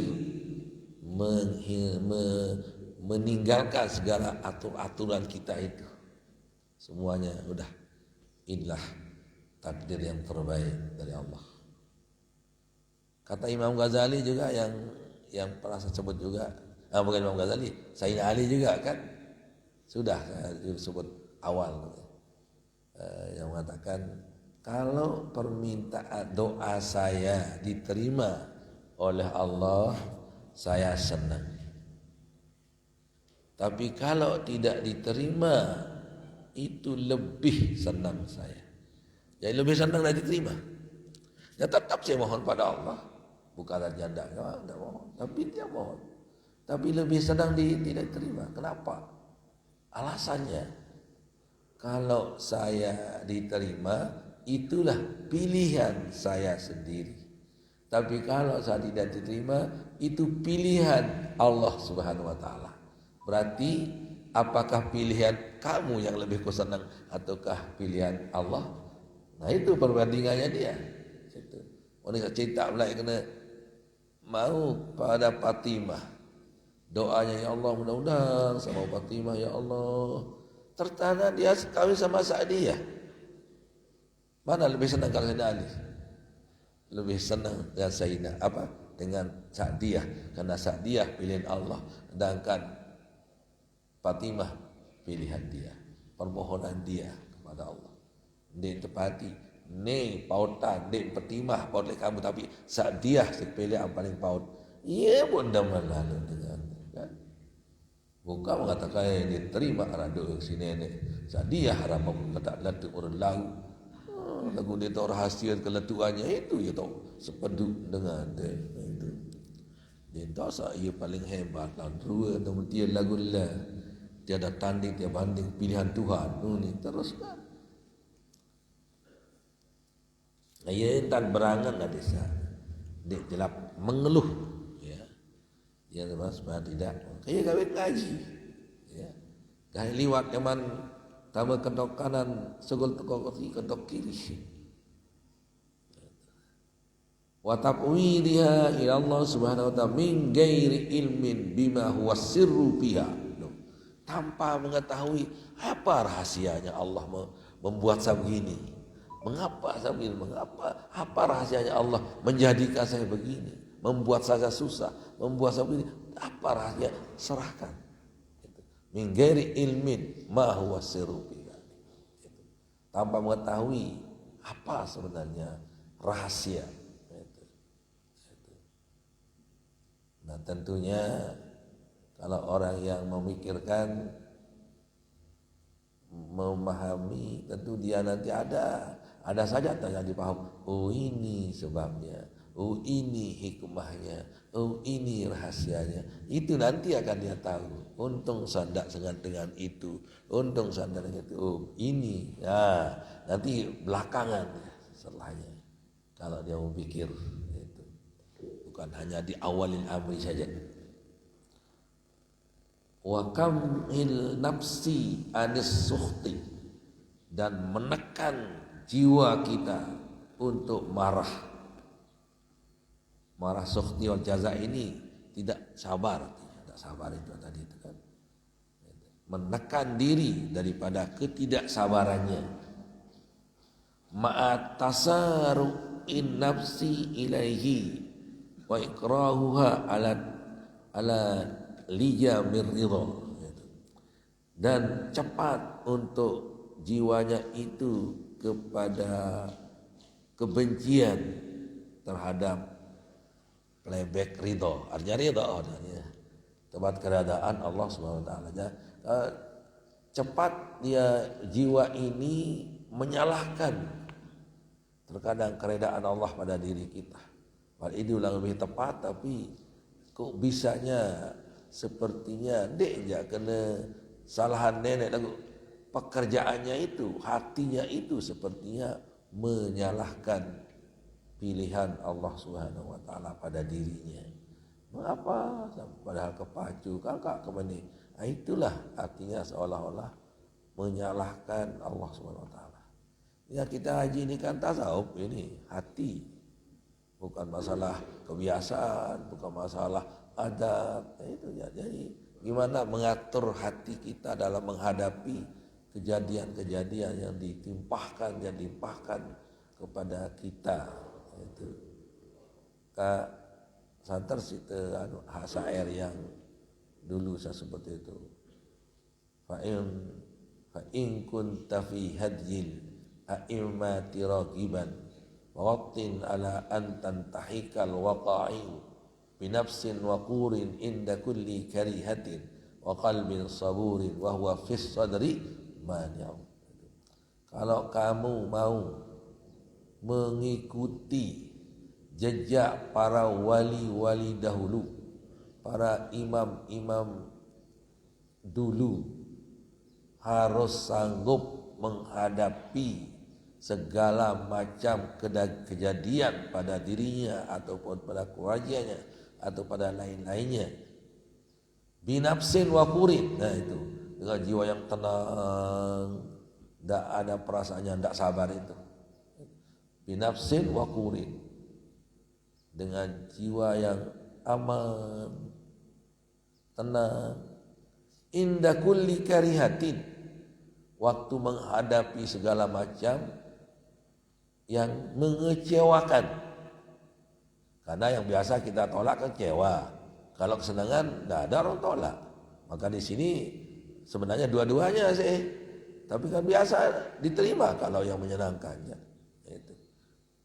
meninggalkan segala aturan kita itu semuanya udah inilah takdir yang terbaik dari Allah. Kata Imam Ghazali juga yang pernah saya sebut juga, bukan Imam Ghazali, Sayyidina Ali juga kan sudah saya sebut awal. Yang mengatakan kalau permintaan doa saya diterima oleh Allah saya senang, tapi kalau tidak diterima itu lebih senang saya. Jadi lebih senang tidak diterima ya tetap saya mohon pada Allah, bukan janda tidak mohon, tapi dia mohon, tapi lebih senang tidak diterima. Kenapa? Alasannya kalau saya diterima, itulah pilihan saya sendiri. Tapi kalau saya tidak diterima, itu pilihan Allah subhanahu wa ta'ala. Berarti apakah pilihan kamu yang lebih kau senang ataukah pilihan Allah? Nah itu perbandingannya dia. Orang cerita pula kena mau pada Fatimah. Doanya ya Allah mudah-mudahan sama Fatimah ya Allah. Ternyata dia kawin sama Sa'diyah. Mana lebih senang kalau Sayyidina Ali? Lebih senang dengan Sayyidina dengan Sa'diyah, karena Sa'diyah pilihan Allah, sedangkan Fatimah pilihan dia, permohonan dia kepada Allah. Dia tepati, ni pautan, ni Fatimah paut oleh kamu, tapi Sa'diyah sepilih yang paling paut. Ia pun dah lalu dengan kan? Bukan mengatakan diterima radu si nenek. Sa'diyah haram kata letuk orang lagu. Lagu dia tahu rahasia keletuannya itu ya tahu sepeduk dengan dia itu. Dia tahu saya paling hebat dan dua atau dia lagu lah. Tiada tanding, tiada banding pilihan Tuhan. Ini teruskan. Ayeun tan berangan na desa. Dek jelap mengeluh ya. Ya mas tidak. Kayak kawin ngaji. Ya. Kayak liwat nyaman tambah kentok kanan segol kentok kiri. Wa taqwidiha ila Allah Subhanahu wa ta'ala min ghairi ilmin bima huwa sirru fiha. Tanpa mengetahui apa rahasianya Allah membuat saya begini. Mengapa saya begini? Mengapa? Apa rahasianya Allah menjadikan saya begini? Membuat saya susah, membuat saya begini. Apa rahasia? Serahkan. Min ghairi ilmin ma huwa sirru fiha. Tanpa mengetahui apa sebenarnya rahasia. Nah tentunya kalau orang yang memikirkan, memahami, tentu dia nanti ada saja yang dipaham. Oh ini sebabnya, oh ini hikmahnya, oh ini rahasianya. Itu nanti akan dia tahu. Untung sandak dengan itu, untung sandak dengan itu. Oh ini, ya nanti belakangan setelahnya. Kalau dia mau pikir itu, bukan hanya di awalin amri saja. Wa kamil nafsi anis sukhti, dan menekan jiwa kita untuk marah sukhti wal jaza ini tidak sabar itu tadi itu kan, menekan diri daripada ketidaksabarannya, ma'at tasaru'in nafsi ilaihi wa ikrahuha ala lijamir ridha, dan cepat untuk jiwanya itu kepada kebencian terhadap playback ridho. Artinya ridho artinya tempat keadaan Allah Subhanahu wa taala. Cepat dia jiwa ini menyalahkan terkadang keredaan Allah pada diri kita. Padahal itu lebih tepat, tapi kok bisanya sepertinya dia kena salahan nenek lagu pekerjaannya itu, hatinya itu sepertinya menyalahkan pilihan Allah Subhanahu wa taala pada dirinya. Mengapa? Padahal kepacu kakak kemana? Nah, itulah artinya seolah-olah menyalahkan Allah Subhanahu wa taala. Ya kita haji ini kan tasawuf, ini hati. Bukan masalah kebiasaan, bukan masalah adab. Nah, itu ya. Jadi gimana mengatur hati kita dalam menghadapi kejadian-kejadian yang ditimpahkan kepada kita. Itu Kak santer situ hasair yang dulu saya seperti itu. Fa in kunta fi hadjil a'immati ragiban waqtin ala an tantahikal waqa'i binafsin waqurin inda kulli karihatin wa qalbin saburin wa huwa fis sadri mani'u. Kalau kamu mau mengikuti jejak para wali-wali dahulu, para imam-imam dulu, harus sanggup menghadapi segala macam kejadian pada dirinya ataupun pada keluarganya atau pada lain-lainnya. Binafsin waqurin, nah itu dengan jiwa yang tenang, tidak ada perasaannya, tidak sabar itu. Binafsin waqurin, dengan jiwa yang aman, tenang. Inda kulli karihatin, waktu menghadapi segala macam yang mengecewakan. Karena yang biasa kita tolak kecewa. Kalau kesenangan tidak ada orang tolak. Maka di sini sebenarnya dua-duanya sih. Tapi kan biasa diterima kalau yang menyenangkannya. Itu.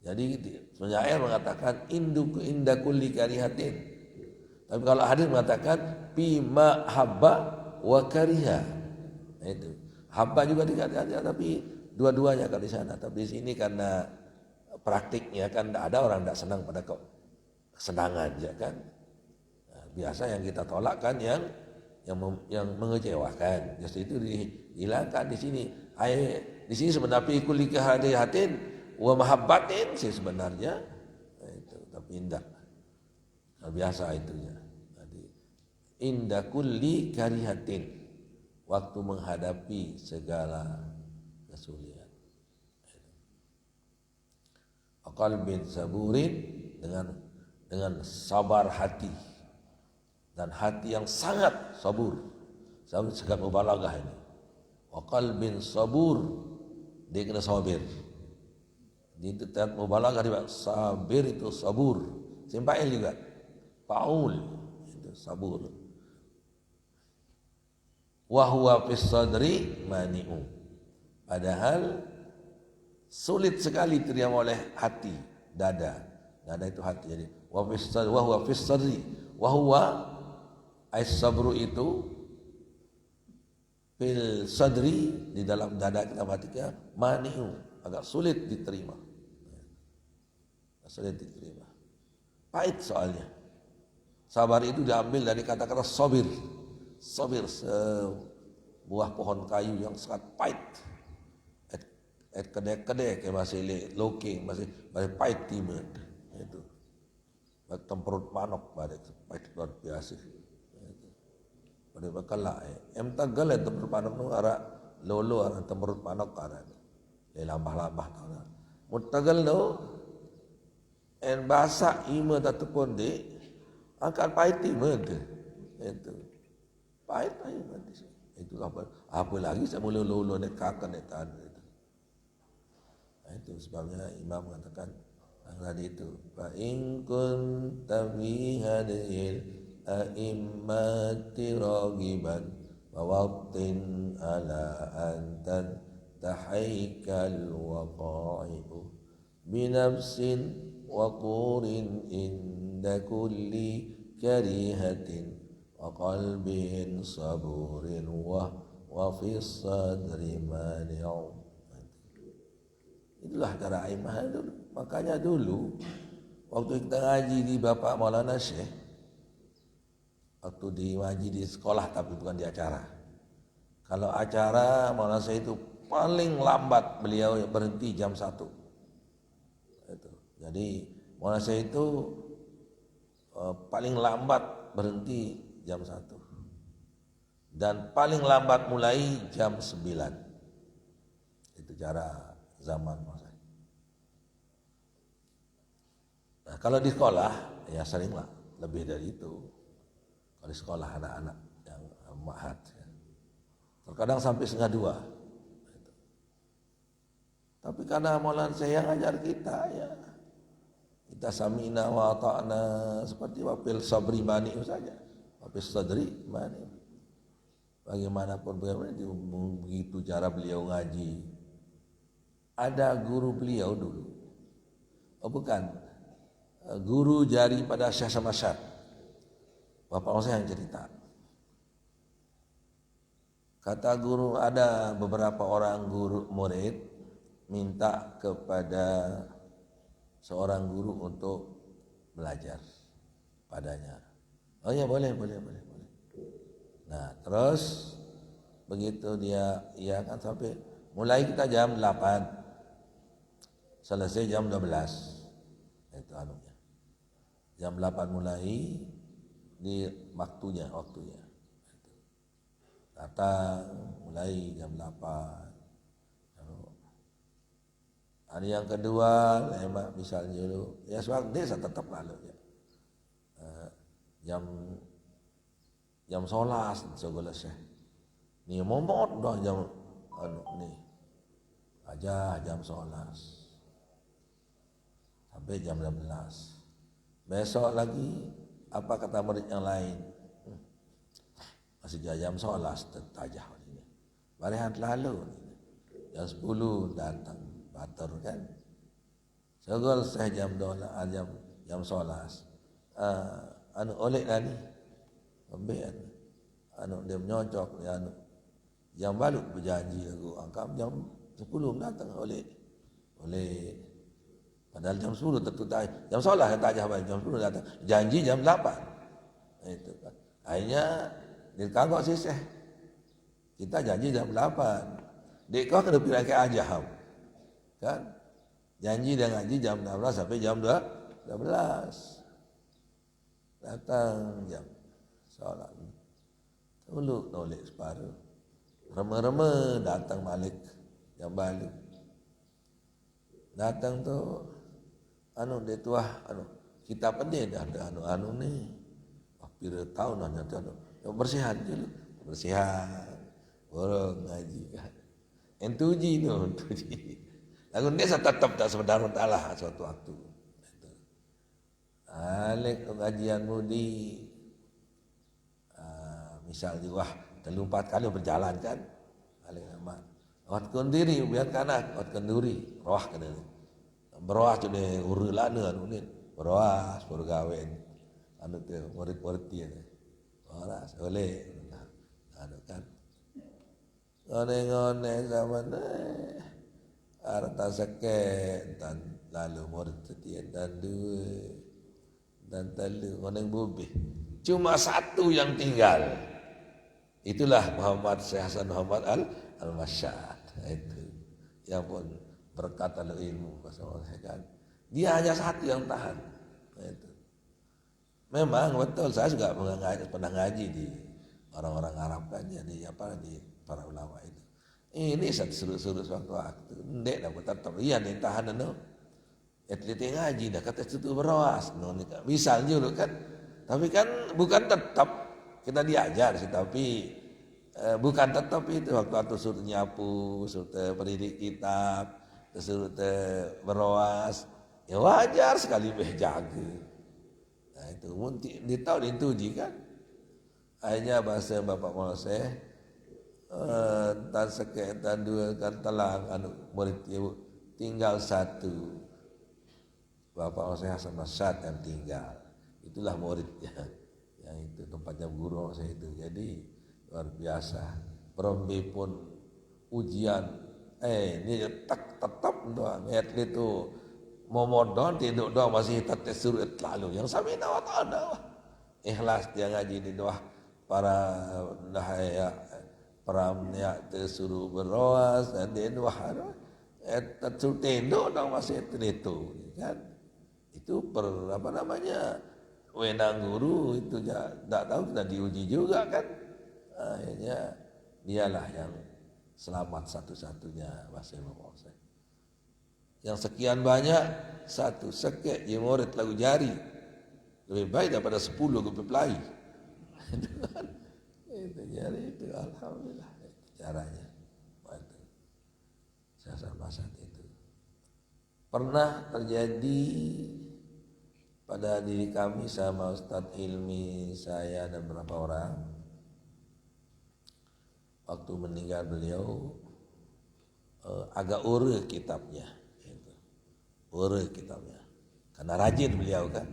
Jadi penyair mengatakan inda kulli karihatin. Tapi kalau hadis mengatakan bima habba wa kariha. Itu. Habba juga dikatakan, tapi dua-duanya kalau di sana. Tapi di sini karena praktiknya kan tidak ada orang tidak senang pada kesenangan, ya kan. Nah, biasa yang kita tolak kan yang mengecewakan. Justru itu dihilangkan di sini. Di sini sebenarnya kulli karihatin wa mahabbatin sih sebenarnya itu, tapi indah biasa itunya. Jadi inda kulli karihatin, waktu menghadapi segala kesulitan. Qalbin saburin, dengan sabar hati, dan hati yang sangat sabur. Sabur sekat mubalaghah ini. Wa qalbin sabur, dia kena sabir. Di tempat mubalaghah dia sabir itu sabur. Simpail juga. Faul itu sabur. Wa huwa fis sadri mani'u. Padahal sulit sekali diterima oleh hati, dada. Dada itu hati. Jadi wa huwa fis sadri, wa huwa as-sabru itu fil sadri, di dalam dada kita batiknya, mani'u, agak sulit diterima. Sulit diterima. Pahit soalnya. Sabar itu diambil dari kata-kata sabir. Sabir, sebuah pohon kayu yang sangat pahit. Kedek-kedek masih loking, masih pahit timur itu. Temperut manok pada itu pahit luar biasa. Pada bakala em tagal temperut manok nu ara lolo ara temperut manok ara. Lambah-lambah tahu. Mutagal no en bahasa ima tatupun di angkat pahit timur itu. Pahit nanti. Itu apa lagi saya mulai lolo nekakan itu. Itu sebabnya Imam mengatakan tadi itu fa in kunta fi hadhil a'immati ragiban wa waqtin ala antan tahaykal waqa'i'u binafsin wa qurin inda kulli karihatin wa qalbin saburin wa fi sadri mani'u. Itulah cara aimah dulu. Makanya dulu waktu kita ngaji di Bapak Maulana Syekh, waktu di ngaji di sekolah tapi bukan di acara. Kalau acara Maulana Syekh itu paling lambat beliau berhenti jam 1. Itu. Jadi Maulana Syekh itu paling lambat berhenti jam 1. Dan paling lambat mulai jam 9. Itu cara zaman masa. Nah, kalau di sekolah ya seringlah lebih dari itu. Kalau di sekolah anak-anak yang mahat, ya. Terkadang sampai 1:30. Tapi karena Maulana saya ngajar kita ya, kita samina wa ta'na seperti wafil sabri mani saja, wafil sadri mani. Bagaimanapun begitu cara beliau ngaji. Ada guru beliau dulu, bukan guru jari pada Syekh Samasyad, Bapak saya yang cerita. Kata guru, ada beberapa orang guru murid minta kepada seorang guru untuk belajar padanya. Oh ya boleh. Nah terus begitu dia ya kan sampai mulai kita jam 8. Selesai jam 12. Itu anunya. Jam 8 mulai di waktunya. Datang mulai jam 8. Hari yang kedua, misalnya dulu, ya soal desa tetap lalu ya. Jam 11 segala sih. Ni momot dah jam ni. Aja jam 11. Sampai jam 12. Besok lagi apa kata murid yang lain? Masih jam 11 tertajah ini. Barihan lalu jam 10 datang batur kan. Segala saya jam 12 jam 11. Anu oleh tadi. Ambil anu dia menyocok ya anu. Jam balik berjanji aku angkat jam 10 datang oleh padahal jam 10 tertutup. Jam 11 kata aja jam 10 datang. Janji jam 8. Itu kan. Akhirnya dikagok sih Syekh. Kita janji jam 8. Dek kau kena pilih ke aja kan. Janji dia ngaji jam 16 sampai jam 12. Datang jam sholat. Dulu nolak separuh. Reme-reme datang balik. Jam balik. Datang tu dia tuah kitab ni dah ada ni. Pira tahun hanya tu bersihan dulu. Bersihan. Orang ngaji kan. Entuji tu, entuji. Lagu ni saya tetap tak sebenarnya taala suatu waktu. Alik pengajianmu di misal juga 3-4 kali berjalan kan. Alik nama. Awat kendiri biar kanak, awat kenduri, roh kena. Beroah tu ni urulana anu ni. Beroah sepuluh gawen. Anu tu murid-murid dia. Waras oleh anu kan. Ngone zaman harta seket dan lalu murid setia dan 2 dan 3 ngone bubih. Cuma 1 yang tinggal. Itulah Muhammad Syekh Hasan Muhammad Al-Masyad. Itu yang pun berkata ilmu kan. Dia hanya 1 yang tahan. Itu. Memang betul saya juga pernah ngaji di orang-orang Arab kan jadi di para ulama itu. Ini satu suruh suatu waktu. Ndek dah tetap iya nih tahan no. Atlet ngaji dah kata itu berawas. No, misal juga kan. Tapi kan bukan tetap kita diajar sih tapi bukan tetap itu waktu suruh nyapu, suruh pendidik kitab, suruh berawas. Ya wajar sekali jaga. Nah itu di tahun itu kan. Akhirnya bahasa Bapak Mose tan sekek tan 2 kan telang murid ibu tinggal 1. Bapak Mose Hasan Masyad yang tinggal. Itulah muridnya. Yang itu tempatnya guru saya itu. Jadi luar biasa. Perombi pun ujian. Ini tetap doang. Atlet itu momodon tidak doang masih tetap suruh lalu. Yang sampai nawat ada. Ikhlas dia ngaji di doa para dahaya peramnya tersuruh berroas dan dia doa. Tersuruh tendo dong masih itu kan. Itu wenang guru itu tak tahu kita diuji juga kan. Akhirnya dialah yang selamat satu-satunya bahasa Bapak saya. Yang sekian banyak 1 sekek je murid lagu jari lebih baik daripada 10 kepelai. Itu jari itu alhamdulillah itu caranya. Saya sama saat itu pernah terjadi pada diri kami sama Ustadz Ilmi saya dan beberapa orang waktu meninggal beliau agak ure kitabnya karena rajin beliau kan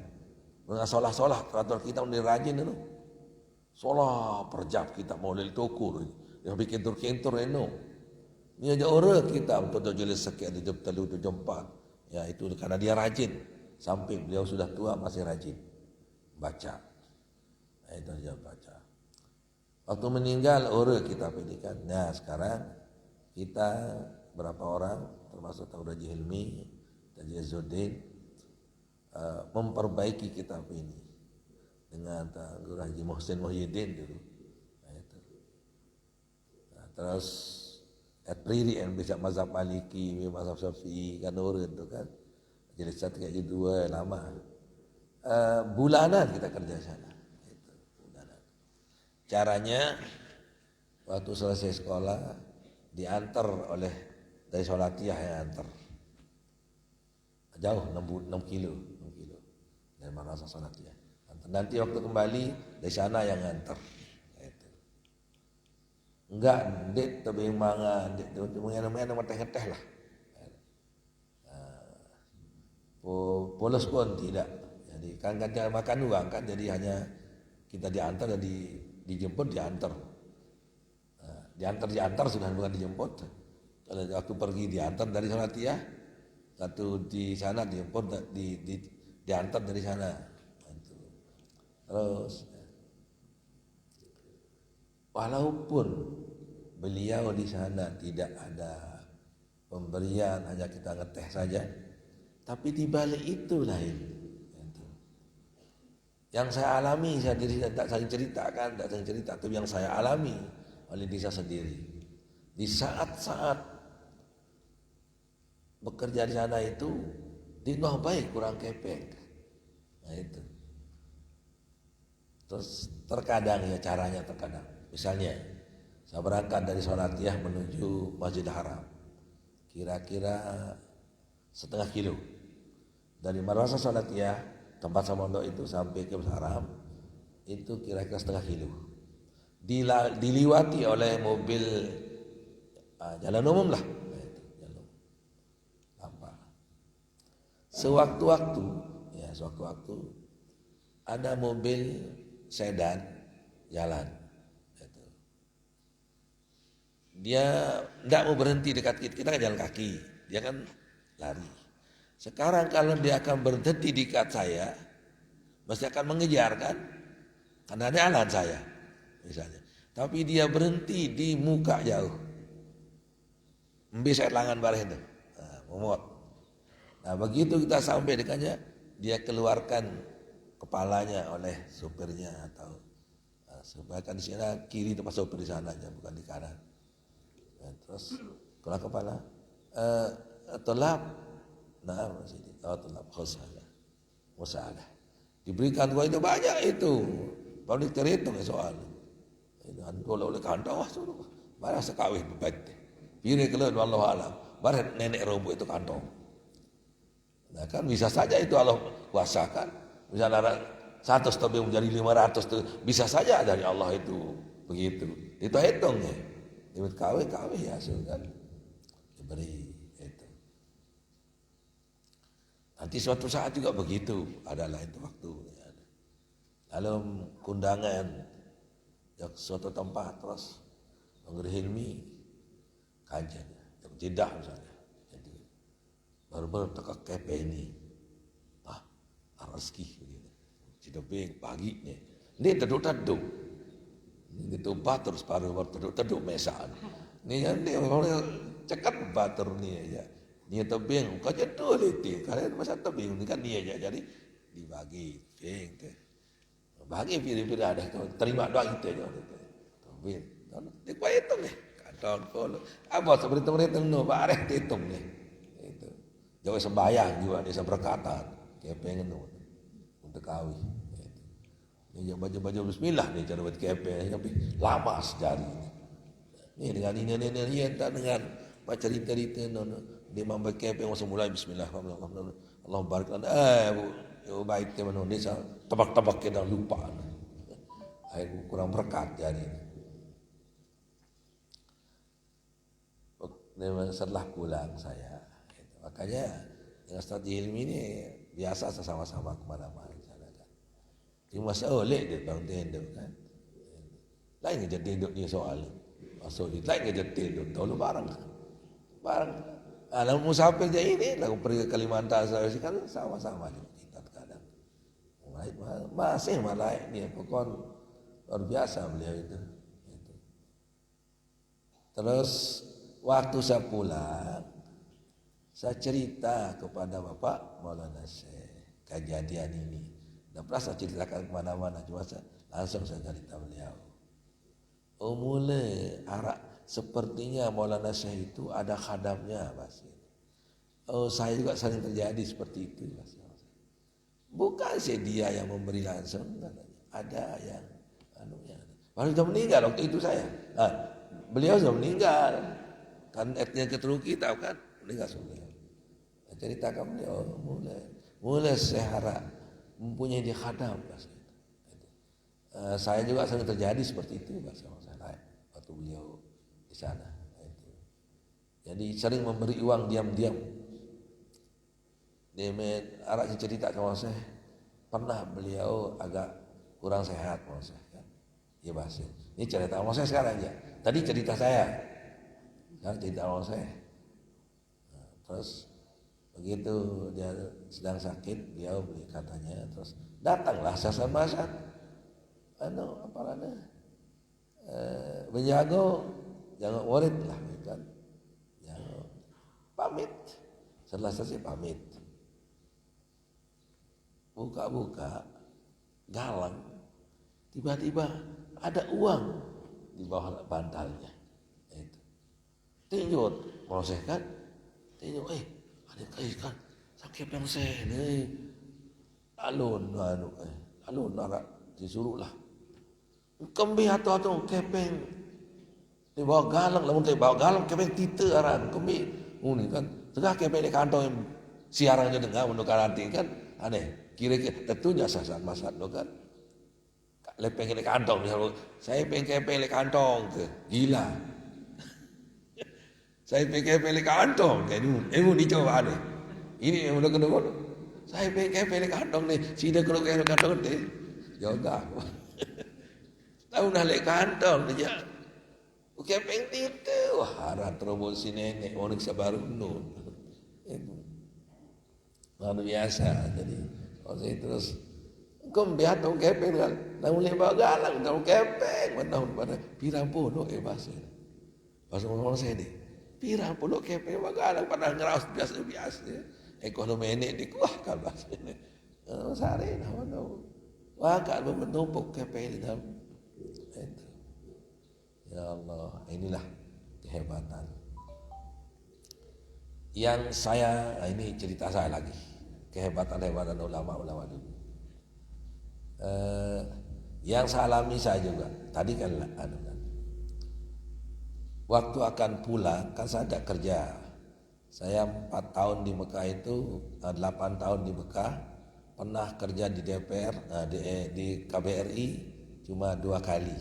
dengan solah teratur kitab dia rajin itu solah perjap kitab maulil tukur yang bikin kentur eno ini aja ure kitab untuk jelis sekian 74 ya itu karena dia rajin sampai beliau sudah tua masih rajin baca. Nah, itu aja baca. Waktu meninggal kitab ini kan. Nah sekarang kita berapa orang termasuk Tahu Haji Hilmi dan Yazudin memperbaiki kitab ini dengan Guru Haji Muhsin Muhyiddin dulu. Nah, itu. Nah, terus Priri yang bisa mazhab Maliki, mazhab Syafi'i kan itu kan. Jadi 1 jadi 2 lama. Bulanan kita kerja sana. Itu, bulanan. Caranya waktu selesai sekolah diantar oleh dari Solatiyah yang antar. Jauh 6 kilo dari Madrasah Solatiyah. Nanti waktu kembali dari sana yang antar. Itu. Enggak, dek tebimbangan, dek mengenai teh lah. Polos pun tidak. Jadi kan makan uang kan jadi hanya kita diantar dan dijemput diantar. Diantar sudah bukan dijemput. Kalau waktu pergi diantar dari Solatiyah, satu di sana dijemput diantar dari sana. Terus walaupun beliau di sana tidak ada pemberian hanya kita ngeteh saja. Tapi di balik itu lain. Yang saya alami, saya diri tak saling ceritakan, tak saling cerita, tapi yang saya alami oleh diri saya sendiri. Di saat-saat bekerja di sana itu, di baik kurang kepek. Nah itu. Terus terkadang ya caranya terkadang. Misalnya, saya berangkat dari Salatiyah menuju Masjidil Haram. Kira-kira setengah kilo. Dari Madrasah Salatiyah tempat saya mondok itu sampai ke Masjidil Haram itu kira-kira setengah kilo. Diliwati oleh mobil jalan umum lah. Sewaktu-waktu ada mobil sedan jalan. Dia tidak mau berhenti dekat kita kan jalan kaki, dia kan lari. Sekarang kalau dia akan berhenti di dekat saya, pasti akan mengejar kan? Karena ada alat saya, misalnya. Tapi dia berhenti di muka jauh. Bisa langan bareh itu, momot. Nah begitu kita sampai dekatnya, dia keluarkan kepalanya oleh supirnya atau supaya kan di sana kiri tempat supir di sananya, bukan di kanan. Nah, terus keluar kepala, tolap. Nah, tolap khusalah. Diberikan gua itu banyak itu. Kalau terhitung soal. Kalau oleh kantong suruh. Barang sekawih bebet. Pilih keluar wallahu alam. Barang nenek robo itu kantong. Nah kan bisa saja itu Allah kuasakan. Misalnya ada 100 tapi menjadi 500 itu bisa saja dari Allah itu begitu. Itu hitungnya. Limit kawih ya kan diberi itu. Nanti suatu saat juga begitu adalah itu waktu. Lalu kundangan suatu tempat terus Angger Hilmi kajian Jeddah misalnya. Jadi baru tekak kepe ini. Rezeki begitu. Cidebeng paginya. Ini teduk-teduk. Ini tumpah terus baru teduk-teduk mesaan. Ini kan dia cekat batur ni aja. Ni tebing kau jatuh liti. Kalian masa tebing ni kan ni aja jadi dibagi ping teh. Bagi pilih-pilih ada terima doa itu aja. Tebing. Dia kau hitung ni. Kantong polo. Apa seperti hitung no bareh hitung ni. Itu. Jauh sembahyang juga dia berkata kepengen tu untuk kawin. Ini baju bismillah ni cara buat kepe tapi lama sejari. Ni dengan ini tak dengan baca cerita dia membuat kepe yang mulai bismillah Allah barik lana bu baik teman dia tebak-tebak kita lupa. Aku kurang berkat jadi. Setelah pulang saya makanya dengan strategi ilmi ini biasa sama-sama kemana-mana. Dia masa oleh dia bang tendok kan. Lain kerja tendok dia soal. Masuk dia lain kerja tendok. Tahu lu barang. Lalu musafir je ini lalu pergi ke Kalimantan Sulawesi kan sama-sama juga kita kadang. Masih malah dia pokok luar biasa beliau itu. Terus waktu saya pulang saya cerita kepada Bapak Maulana Syekh kejadian ini. Tak pernah saya ceritakan kemana-mana, cuma langsung saya cerita beliau. Mula arak sepertinya Maulana Syekh itu ada khadamnya, Mas. Saya juga sering terjadi seperti itu, Mas. Bukan sih dia yang memberi langsung, ada yang baru sudah meninggal waktu itu saya. Beliau sudah meninggal, kan etnya keturunan kita kan meninggal sudah. Ceritakan beliau mulai sehara mempunyai dia khadam. Saya juga sering terjadi seperti itu waktu beliau di sana. Jadi sering memberi uang diam-diam. Dia arahnya cerita sama saya, pernah beliau agak kurang sehat sama saya kan. Ya bahasa. Ini cerita sama saya sekarang aja. Tadi cerita saya. Sekarang cerita sama saya. Terus begitu dia sedang sakit, dia beli katanya, terus datanglah sasa-masa, menjago, jangan worried lah, kan? Jangan pamit, setelah selesai pamit, buka galang, tiba-tiba ada uang di bawah bantalnya. Itu. Tinjau, proses kan? Tinjau, ada kan? Sakit yang saya ni, alun narak disuruh lah. Kembi atau kepeng di bawah galang, lamun di bawah galang kepeng tita aran kembi, ni kan? Tengah kepeng di kantong siaran je dengar menukar nanti kan? Aneh, kira-kira tentunya sasar masat tu kan? Lepeng di kantong, misalnya saya kepeng di kantong ke gila. Saya kepeng di kantong, kayak ni coba aneh. Ini yang udah kena kono. Saya pengen kantong nih, sida kena kantong deh. Yoga. Tahu dah lek kantong dia. Oke pengen itu. Wah, harap terobos si nenek orang sabaru nun. Itu. Luar biasa jadi. Oh saya terus kau biar tahu kepeng kan. Tahu lembah galang tahu kepeng tahun pada pirang puluh bahasa. Bahasa orang saya ni. Pirang puluh kepeng galang pada ngeraus biasa-biasa. Ekonomi ini dikuahkan bahasa ini. Sehari dah tahu. Wah kalau menumpuk kepeng dalam itu. Ya Allah, inilah kehebatan. Yang saya, ini cerita saya lagi. Kehebatan-hebatan ulama-ulama dulu. Yang saya alami saya juga. Tadi kan waktu akan pulang, kan saya ada kerja. Saya 4 tahun di Mekah itu, 8 tahun di Mekah, pernah kerja di DPR, di KBRI cuma 2 kali,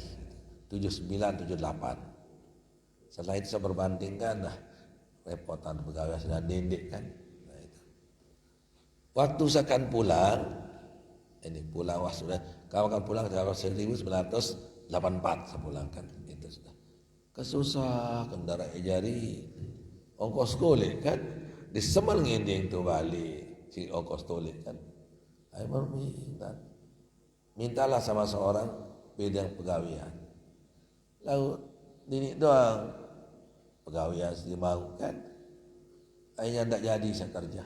79, 78. Setelah itu saya berbandingkan, repotan pegawai sudah dendek kan. Nah, itu. Waktu saya akan pulang, ini pulang sudah, kalau akan pulang tahun 1984 saya pulang kan, itu sudah. Kesusah, kendaraan jari. Ongkos golek kan di semal ngending tu balik si ongkos tolek kan. Saya mintalah sama seorang bidang pegawaian. Lalu ini doang pegawaian si mau kan. Akhirnya tak jadi saya kerja.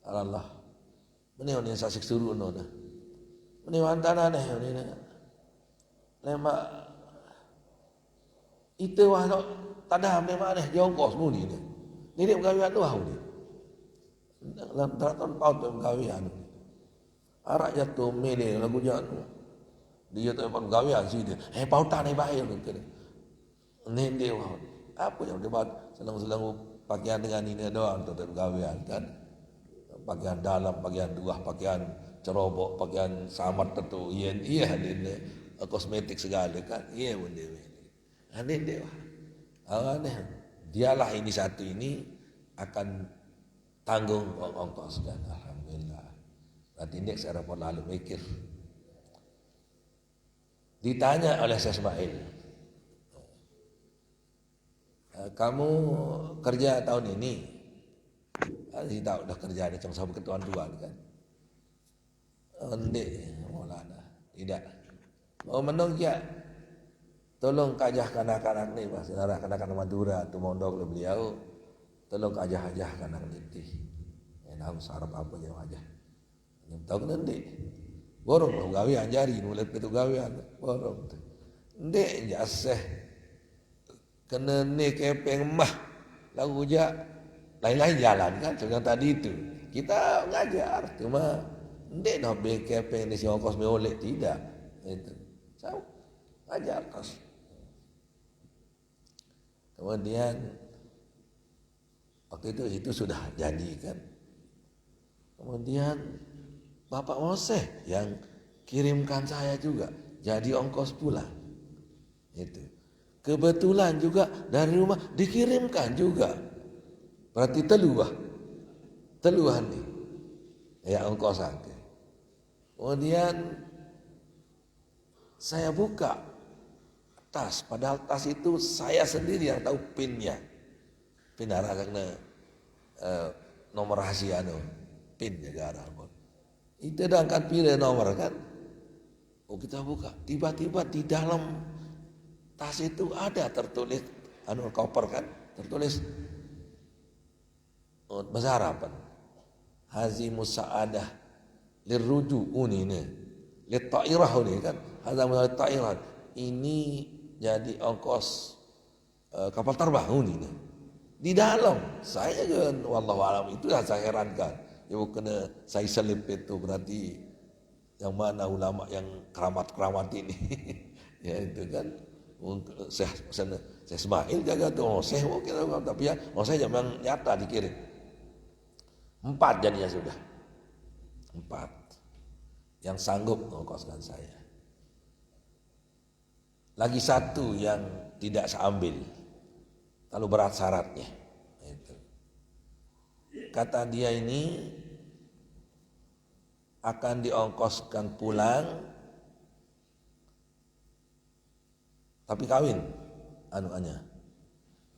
Allah. Meni yang saya suruh nona. Meni wantana nih ini. Lemak itu wah tadam ni mana jongkos muni ni. Ni pegawaian tu ni. Dalam tahun paut pegawaian. Arak jatuh mele lagu jatuh. Dia tu pegawaian sih dia. Pautan ni baik tu. Ni dia wah. Apa yang dia buat selang-selang pakaian dengan ini doang tu pegawaian kan. Pakaian dalam, pakaian luar, pakaian cerobok, pakaian samar tentu. Iya dia kosmetik segala kan. Iya pun dia. Ini dia wah. Dialah ini satu ini akan tanggung ongkos dan alhamdulillah. Berarti indeks saya rapor lalu mikir. Ditanya oleh Syekh Ismail, kamu kerja tahun ini? Tidak udah kerja ada cuma sama ketuaan dua kan? Endik, Maulana, tidak. Oh menung ya. Tolong kajah kanak-kanak ni, bahasa Arab kanak-kanak Madura tu mondok le beliau. Tolong kajah-kajah kanak niti. Enam sarap apa je wajah. Yang tahu nanti. Borong gawian jari mulai itu gawian borong tu. Ndek jaseh. Kena ni kepeng mah. Lagu ja lain-lain jalan kan dengan tadi itu. Kita ngajar cuma ndek nak be kepeng ni si ongkos me oleh tidak. Itu. Tahu? Ngajar kos. Kemudian waktu itu sudah jadi kan. Kemudian Bapak Moseh yang kirimkan saya juga jadi ongkos pulang. Itu. Kebetulan juga dari rumah dikirimkan juga. Berarti teluhan nih. Ya ongkosan. Kemudian saya buka tas, padahal tas itu saya sendiri yang tahu pinnya. Pin arah karena nomor rahasia pin jaga arah pun. Itu dah angkat pilih nomor kan. Oh kita buka, tiba-tiba di dalam tas itu ada tertulis koper kan, tertulis bahasa Arab. Hazimus Sa'adah Liruju'u ni. Lit-ta'irah ni kan. Hadza min ta'irah. Ini jadi ongkos kapal terbang ni. Di dalam saya juga wallahu alam itu yang saya herankan. Ya bukan saya selip itu berarti yang mana ulama yang keramat-keramat ini. Ya itu kan. Saya Ismail jaga tu saya mungkin tapi ya saya memang nyata dikirim 4 jadinya sudah 4 yang sanggup mengkoskan saya. Lagi 1 yang tidak saya ambil terlalu berat syaratnya. Itu. Kata dia ini akan diongkoskan pulang tapi kawin anuannya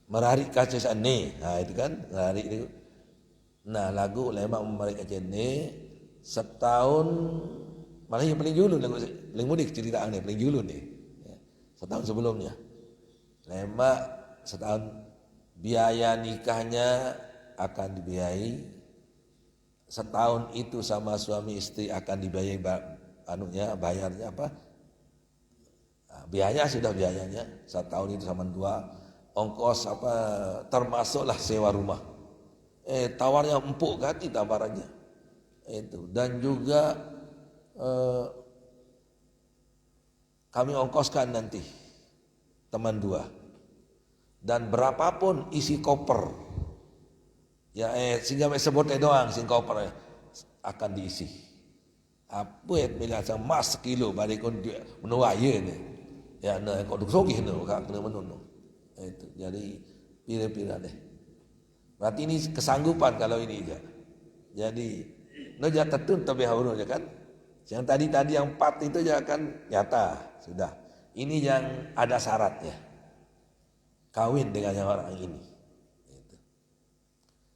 merarik kaca sane. Nah itu kan merarik itu. Nah lagu lemak merarik kaca ne setahun malah yang paling dulu lagu paling mudik cerita ni paling dulu ni. Setahun sebelumnya. Lemak setahun biaya nikahnya akan dibiayai. Setahun itu sama suami istri akan dibiayai bayarnya apa? Biaya sudah biayanya 1 tahun itu sama 2 ongkos apa termasuklah sewa rumah. Tawarnya empuk hati tawarannya. Itu dan juga kami ongkoskan nanti teman 2 dan berapapun isi koper ya sehingga sebut doang sing koper akan diisi. Apa yang bila emas sekilo balik kon menuaya ni. Ya nak kau duk sogih tu kak kena menunu. Itu jadi pira-pira deh. Berarti ini kesanggupan kalau ini je. Jadi noja tetun tapi hauru je kan. Yang tadi yang 4 itu je akan nyata sudah. Ini yang ada syaratnya. Kawin dengan yang orang ini. Itu.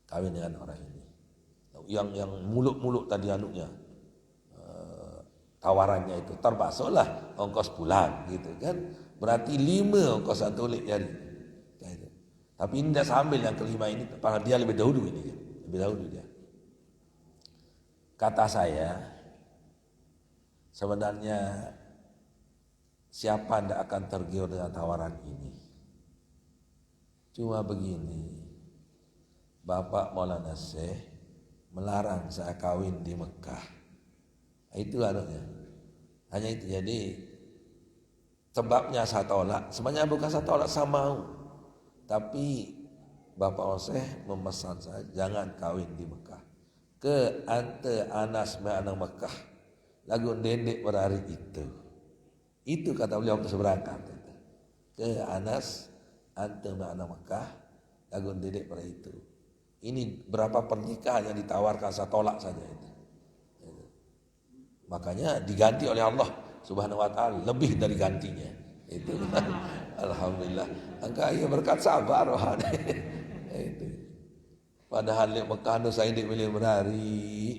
Kawin dengan orang ini. Yang muluk-muluk tadi anuknya. Tawarannya itu termasuklah ongkos pulang gitu kan. Berarti 5 ongkos atolik jari. Tapi ini tidak sambil yang kelima ini karena dia lebih dahulu ini kan. Lebih dahulu dia. Kata saya sebenarnya siapa tidak akan tergiur dengan tawaran ini. Cuma begini. Bapak Maulana Syekh melarang saya kawin di Mekah. Itu anunya. Hanya itu jadi sebabnya saya tolak. Sebenarnya bukan saya tolak, saya mau. Tapi Bapak Syekh memesan saya jangan kawin di Mekah. Ke ante Anas me'anang Mekah. Lagu dendek berari itu. Itu kata beliau waktu seberangkat. Ke Anas ante me'anang Mekah. Lagu dendek berari itu. Ini berapa pernikahan yang ditawarkan saya tolak saja itu. Makanya diganti oleh Allah Subhanahu wa taala lebih dari gantinya. Itu alhamdulillah. Angka ia berkat sabar itu. Padahal di Mekah nu saya dipilih berari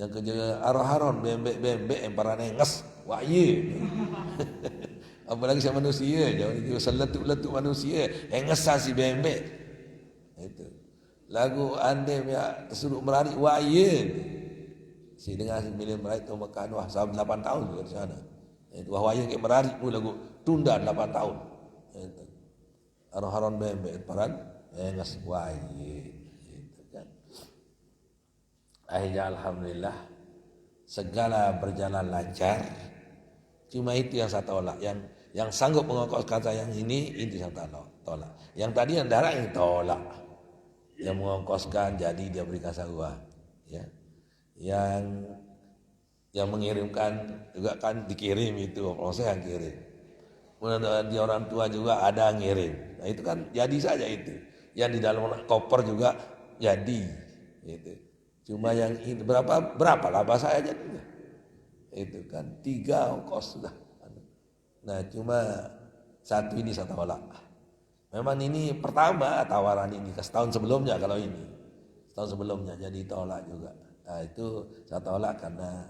yang kerja arah-aron bembek yang para nenges wah ye. Apalagi sama manusia jangan itu seletuk-letuk manusia nenges si bembek. Itu. Lagu ande ya tersuruh berari wah ye. Si dengar si milih meraih tu Mekah wah 8 tahun juga di sana. Itu wah yang merarik pun lagu tunda 8 tahun. Itu. Haron bembek paran ngas wae itu kan. Akhirnya alhamdulillah segala berjalan lancar. Cuma itu yang saya tolak yang sanggup mengongkos kata yang ini itu yang tolak. Yang tadi yang darah yang tolak. Yang mengongkoskan jadi dia berikan saya ya. Yang mengirimkan juga kan dikirim itu proses yang kirim. Kemudian di orang tua juga ada yang ngirim. Nah itu kan jadi saja itu. Yang di dalam koper juga jadi. Gitu. Cuma yang ini berapa laba saya aja. Itu kan 3 ongkos sudah. Nah cuma 1 ini saya tolak. Memang ini pertama tawaran ini setahun sebelumnya kalau ini. Setahun sebelumnya jadi tolak juga. Nah itu saya tolak karena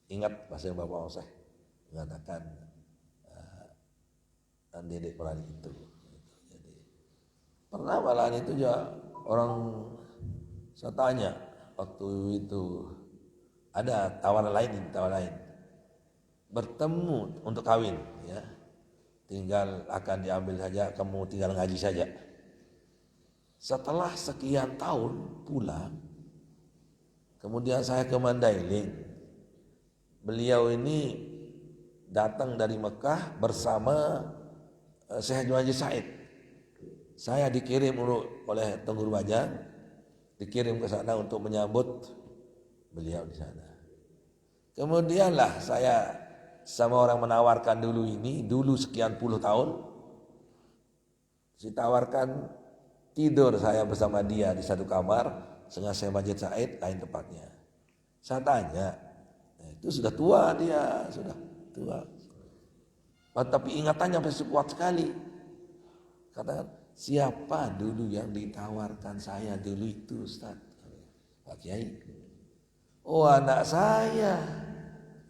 ingat bahasa Bapak Syekh mengatakan dedek peran itu. Jadi pernah malahan itu juga orang saya tanya waktu itu Ada tawaran lain. Bertemu untuk kawin, ya. Tinggal akan diambil saja, kamu tinggal ngaji saja. Setelah sekian tahun pulang, kemudian saya ke Mandailing. Beliau ini datang dari Mekah bersama Syekh Haji Said. Saya dikirim oleh Tenggur Bajang, dikirim ke sana untuk menyambut beliau di sana. Kemudianlah saya sama orang menawarkan dulu sekian puluh tahun, ditawarkan tidur saya bersama dia di satu kamar dengan Syekh Majid Said, lain tepatnya. Saya tanya, itu sudah tua dia, sudah tua. Tapi ingatannya masih kuat sekali. Katakan, siapa dulu yang ditawarkan saya dulu itu, Ustaz? Pak Kiai. Oh, anak saya.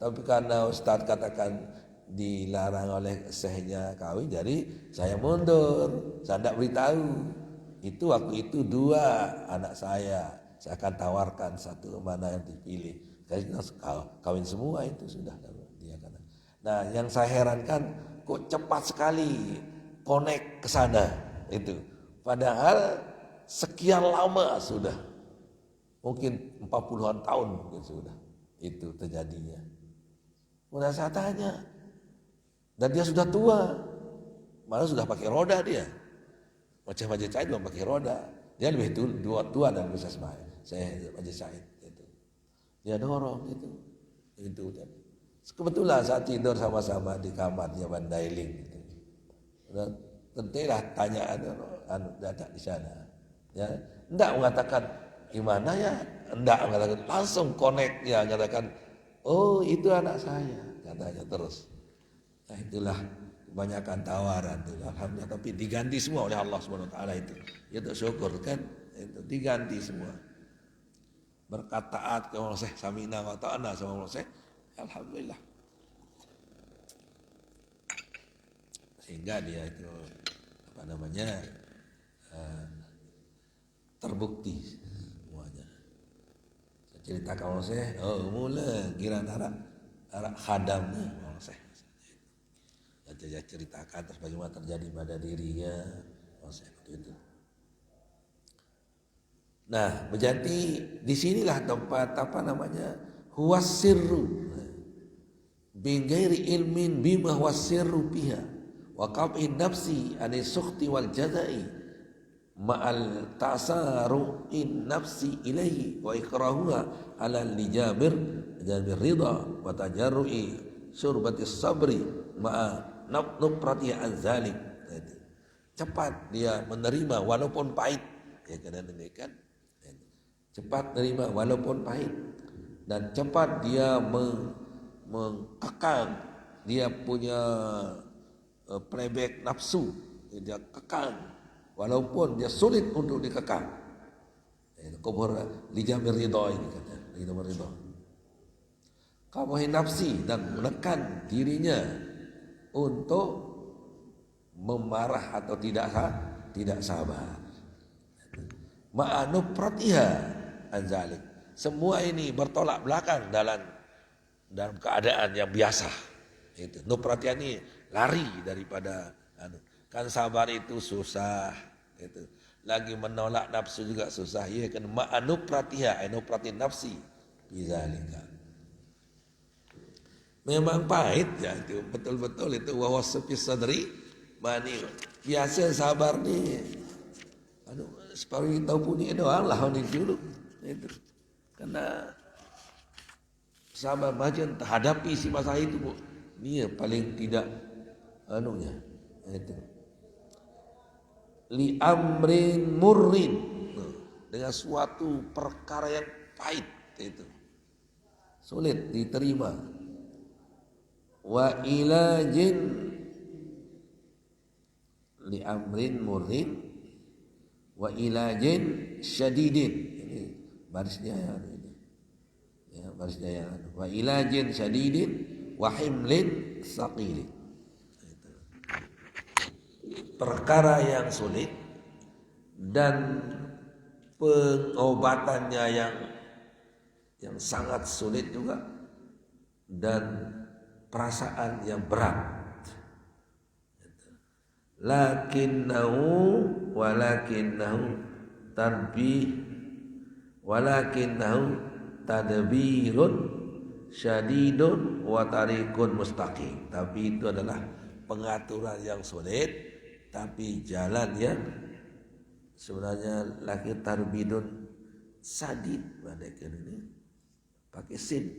Tapi karena Ustaz katakan dilarang oleh syekhnya kawin, jadi saya mundur. Saya tidak beritahu. Itu waktu itu 2 anak saya akan tawarkan satu mana yang dipilih. Jadi kawin semua itu sudah dia kata. Nah, yang saya herankan kok cepat sekali connect ke sana itu. Padahal sekian lama sudah. Mungkin 40-an tahun mungkin sudah itu terjadinya. Kemudian saya tanya, dan dia sudah tua, malah sudah pakai roda dia. Macam Majid Said belum pakai roda, dia lebih tua dan bisa saya Majid Said itu. Dia dorong itu. Kebetulan saat tidur sama-sama di kamarnya Mandailing itu. Tentulah tanya datang di sana. Ya, enggak mengatakan gimana ya, enggak mengatakan langsung connect ya, mengatakan oh itu anak saya, katanya terus. Nah itulah kebanyakan tawaran itu, alhamdulillah. Tapi diganti semua oleh Allah Subhanahu Wa Taala itu. Ya syukur kan, itu diganti semua. Berkat taat kepada Allah, samina wa ta'ana sama Allah, alhamdulillah. Sehingga dia itu terbukti semuanya. Saya ceritakan saya, mula kira arak khadamnya saya. Saya ceritakan terus bagaimana terjadi pada dirinya, saya itu. Nah, menjadi disinilah tempat huwas sirru bighairi ilmin bima huwas sirru biha wa qab'in nafsi ani sukhti wal jazai ma'al tasaru'in nafsi ilaihi wa ikrahuha ala lijabir ridha wa tajarru'i syurbati sabri ma'a nupratiha anzalik. Cepat dia menerima walaupun pahit, ya kan, cepat menerima walaupun pahit, dan cepat dia mengekang dia punya playback nafsu, dia kekang walaupun dia sulit untuk dikekang. Kubur lijamir ridha ini kata, lijamir ridha. Kawahin nafsi, dan menekan dirinya untuk memarah atau tidak sabar. Ma'anu pratiha anzalik. Semua ini bertolak belakang dalam keadaan yang biasa. Itu nupratiha ini lari daripada kan sabar itu susah, itu lagi menolak nafsu juga susah. Ya kan ma'anu pratiha, nuprati nafsi bizalika. Memang pahit ya itu, betul-betul itu wawasafi sadri mani. Biasa sabar nih separuh tahu punya doang lah ini dulu itu. Karena sahabat macam hadapi si masalah itu, Bu. Dia paling tidak itu. Li amrin murrin, dengan suatu perkara yang pahit itu. Sulit diterima. Wa ilajin li amrin murrin wa ilajin syadidin. Ini barisnya ini. Ya, barisnya ya. Wa ilajin syadidin wa himlin saqilin. Itu. Perkara yang sulit dan pengobatannya yang sangat sulit juga, dan perasaan yang berat. Lakinnahu tadbirun syadidun wa tariqun mustaqim. Tapi itu adalah pengaturan yang sulit, tapi jalan yang sebenarnya lakin tarbidun sadid, bandaikan ini pakai sin.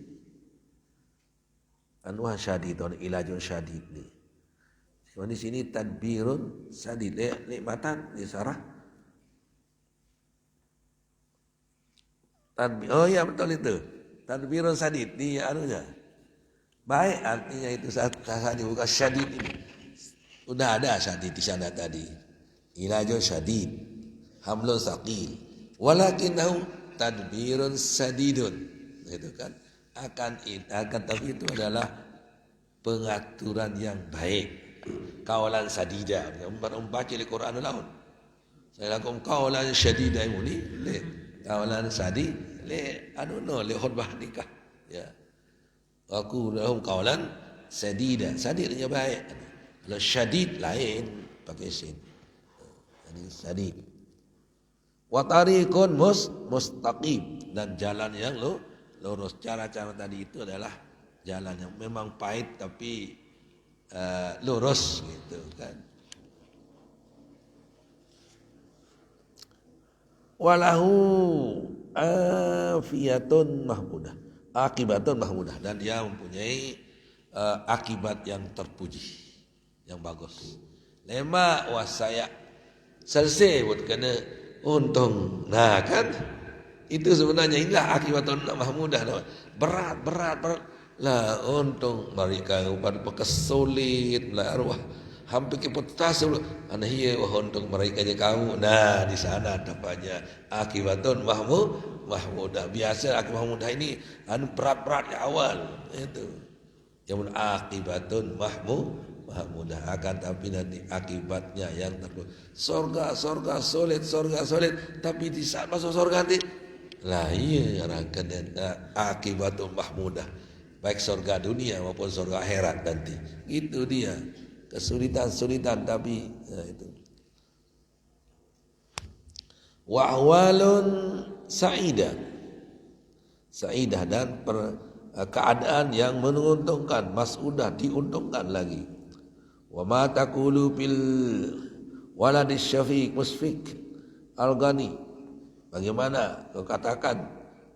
Anwa syadidun ilajun syadid ni. Cuma di sini tadbirun sadid, nikmatan di sarah. Oh ya betul itu. Tadbirun sadid di anunya. Baik, artinya itu saat dibuka syadid ini. Sudah ada syadid di sana tadi. Ilajun syadid, hamlun saqil. Walakinahu tadbirun sadidun. Itu kan akan tapi itu adalah pengaturan yang baik. Kaulan sadida, membaca Al-Quran laun. Saya lakukan kaulan syadida ini, kaulan sadid, le khutbah nikah. Ya, aku lahum kaulan sadida, sadidnya baik. Kalau syadid lain pakai sin. Jadi sadid. Wa tariqun mustaqim, dan jalan yang lurus. Cara-cara tadi itu adalah jalan yang memang pahit tapi lurus gitu kan. Walahu afiyatun mahmudah, akibatun mahmudah, dan dia mempunyai akibat yang terpuji, yang bagus. Lema wasaya selesai buat kena untung. Nah kan itu sebenarnya inilah akibatun mahmudah. Berat lah untung mereka pada kesulit lah arwah hampir keputus anahia wah untung mereka je kamu. Nah di sana dapatnya akibatun mahmudah. Biasa akibat mahmudah ini berat-berat di awal itu. Yang akibatun mahmudah, akan tapi nanti akibatnya yang terbaik. Sorga sulit, tapi di saat masuk sorga nanti lah iya akan akibatun mahmudah. Baik surga dunia maupun surga akhirat nanti. Itu dia kesulitan tapi itu. Wa ahwalun sa'idah dan keadaan yang menguntungkan, mas'udah diuntungkan lagi. Wa ma taqulu bil waladis syafiq musfik al-ghani. Bagaimana kau katakan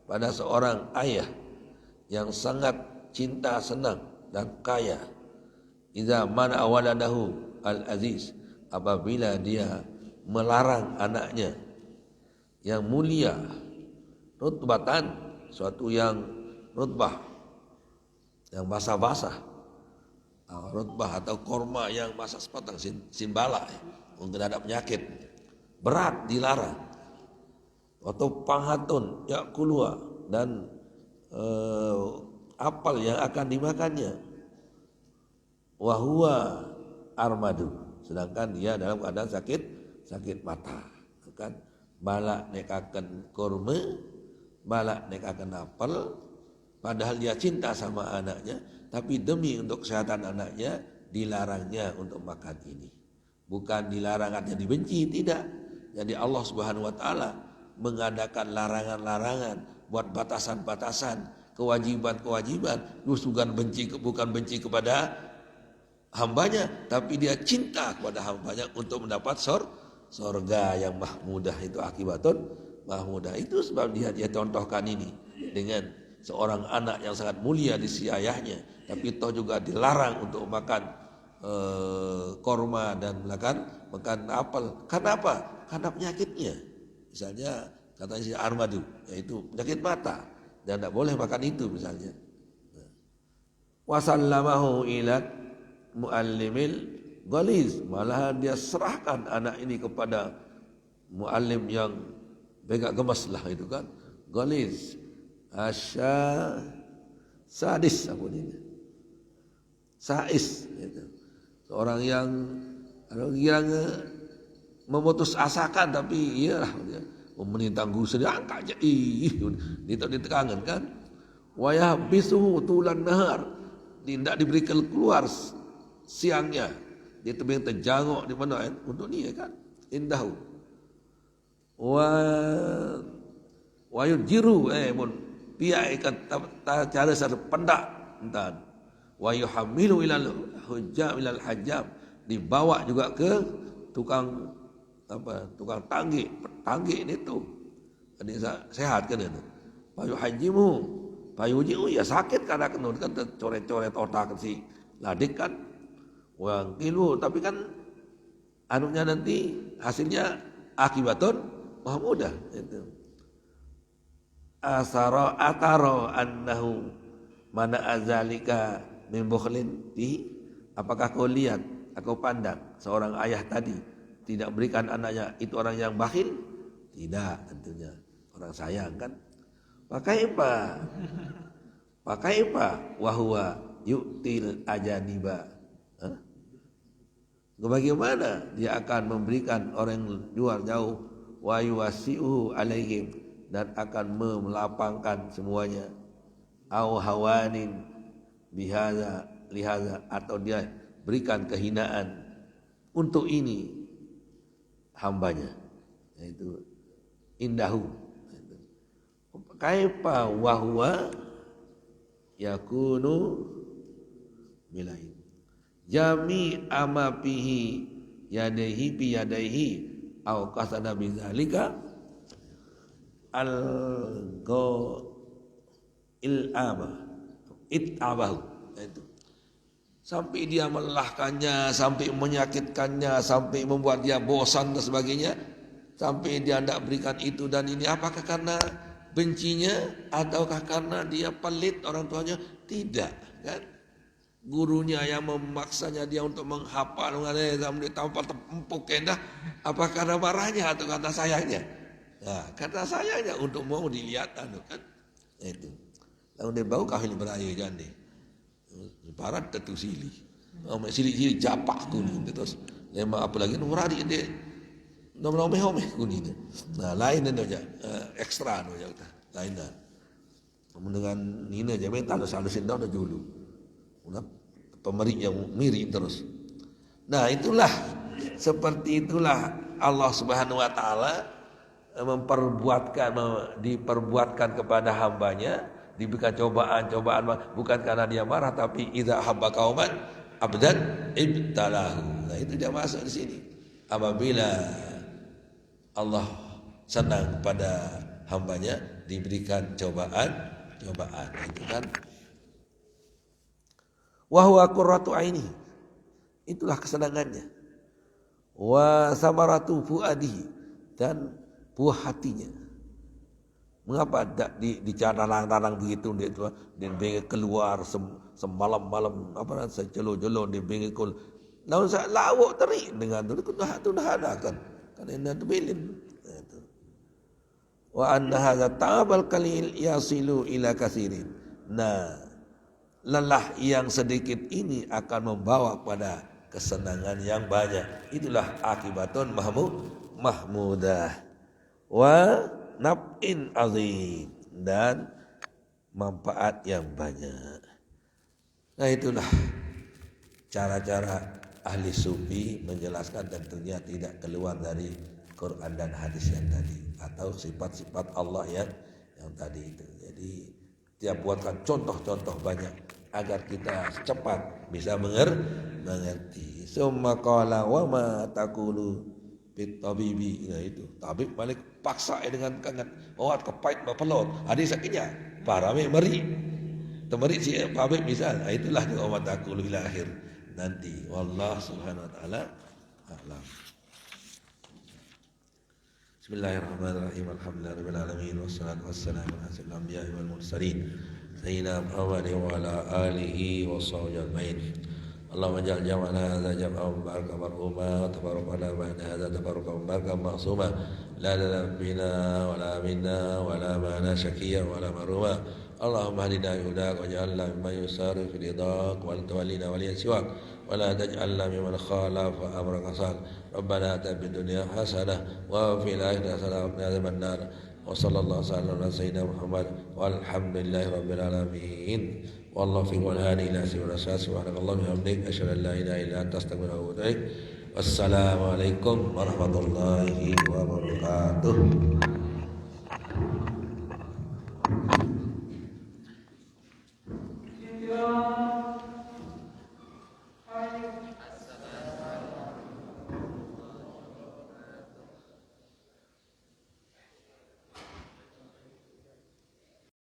pada seorang ayah yang sangat cinta, senang dan kaya, iza mana waladahu al-aziz, apabila dia melarang anaknya yang mulia, rutbatan, suatu yang rutbah, yang basah-basah, rutbah atau korma yang basah sepatang, simbala, mungkin ada penyakit, berat dilarang, atau panghatun, yakulua, dan apel yang akan dimakannya, wahwa armadu, sedangkan dia dalam keadaan sakit mata, kan balak nekakan kurma, balak nekakan apel, padahal dia cinta sama anaknya, tapi demi untuk kesehatan anaknya dilarangnya untuk makan ini. Bukan dilarang artinya dibenci, tidak. Jadi Allah Subhanahu wa taala mengadakan larangan-larangan, buat batasan-batasan, kewajiban-kewajiban, bukan benci kepada hambanya, tapi dia cinta kepada hambanya untuk mendapat sorga yang mahmudah. Itu akibatun mahmudah. Itu sebab dia contohkan ini dengan seorang anak yang sangat mulia di sisi ayahnya, tapi toh juga dilarang untuk makan korma dan makan apel. Karena apa? Karena penyakitnya. Misalnya katanya si armadu, yaitu penyakit mata. Dan tidak boleh makan itu misalnya. Wasallamahu ila muallimil ghaliz, malah dia serahkan anak ini kepada muallim yang begak gemas lah itu kan, ghaliz, sadis apa ini, sais itu. Seorang yang memutus asakan, tapi iyalah Pemerintah gusa dia angkat je. Dia tak ditekangan kan. Wa yahbisuhu tulan nahar. Dia tidak diberikan keluar siangnya. Dia terjangok di mana kan? Untuk ni kan. Indahu. Wa yujiru pun pihak ikan cara pendak entan. Wa yuhamilu ilal hujjam ilal hajjam, dibawa juga ke tukang tanggik ni tu. Ini sehat kan itu. Payu hajimu, payu jiu ya sakit karena kena kan coret-coret otak si ladik kan. Wang kilu tapi kan anunya nanti hasilnya akibatun mahmudah itu. Ataro annahu mana azalika min bukhlin di, apakah kau lihat, kau pandang seorang ayah tadi tidak berikan anaknya, itu orang yang bakhil? Tidak, tentunya orang sayang kan. Pakai apa wahwa yu'til ajaniba. Bagaimana dia akan memberikan orang luar jauh, wa yuwasi'uhu alaihim, dan akan melapangkan semuanya. Au hawanin bihaza lihaza, atau dia berikan kehinaan untuk ini hambanya, yaitu indahu. Kaifa wahwa yakunu bilain jami amapihi yadaihi bi yadaihi au kasada bizalika al-go it'abahu, itu sampai dia melelahkannya, sampai menyakitkannya, sampai membuat dia bosan dan sebagainya, sampai dia tidak berikan itu dan ini. Apakah karena bencinya ataukah karena dia pelit orang tuanya? Tidak kan. Gurunya yang memaksanya dia untuk menghafal sampai tanpa terempuk kendah, apa karena marahnya atau karena sayangnya? Nah, karena sayangnya untuk mau dilihat kan itu. Lalu dia bau kahil berayu jande. Barat tentu sili. Sili japak kuning terus. Lema apa lagi nuradi dia. Nomor home kuning. Nah, lain aja ekstra aja lain dah. Dengan ini aja mental salusin dah dulu. Pemerik yang mirip terus. Nah, itulah seperti itulah Allah Subhanahu wa taala diperbuatkan kepada hambanya, diberikan cobaan bukan karena dia marah, tapi idza habba qauman abdan ibtalahu. Nah, itu dia masuk di sini. Apabila Allah senang pada hambanya, diberikan cobaan itu kan. Wa huwa qurratu aini, itulah kesenangannya. Wa samaratu fuadihi, dan buah hatinya. Mengapa tidak dicarang-carang begitu dia bengek keluar semalam-malam secelo-jelo dia bengek kul. Lalu saya lawak teri dengan tu dah ada kan ini tu belin. Wa anna hadza ta'abal qalil yasilu ila katsirin. Nah, lelah yang sedikit ini akan membawa pada kesenangan yang banyak. Itulah akibatun mahmudah wa naf'in azim, dan manfaat yang banyak. Nah, itulah cara-cara ahli sufi menjelaskan, tentunya tidak keluar dari Quran dan hadis yang tadi atau sifat-sifat Allah yang tadi itu. Jadi dia buatkan contoh-contoh banyak agar kita cepat bisa mengerti. Summa qala wa ma taqulu bit tabibi. Nah, itu tabib balik paksa dengan kangen oat kepait bapelot hadis sakitnya parame meri temeri si tabib misal. Nah, itulah wa taqulu ila akhir nanti. Wallahu subhanahu wa taala a'lam. Bismillahirrahmanirrahim. Alhamdulillahirabbil alamin wassalatu wassalamu ala asyrafil anbiya'i wal mursalin sayyidina Muhammad wa ala alihi washabbihi ajmain. Allahumma ja'al jam'ana hadza jam'an mubarakan marhuma wa tafarraqana ba'da hadza tafarruqan mubarakan ma'suma la lana bina wa la minna wa la ma'ana syakiyya wa la marhuma اللهم اهدنا بهداك واجعلنا ممن يسار في رضاك ولا تولنا وليا سواك ولا تجعلنا ممن خالف امرك عصاك ربنا آتنا في الدنيا حسنه وفي الاخره حسنه وقنا عذاب النار وصلى الله وسلم على سيدنا محمد والحمد لله رب العالمين والله في والهادي الى سبيل الرشاد سبحانك اللهم وبحمدك اشهد ان لا اله الا انت استغفرك واتوب اليك والسلام عليكم ورحمه الله وبركاته.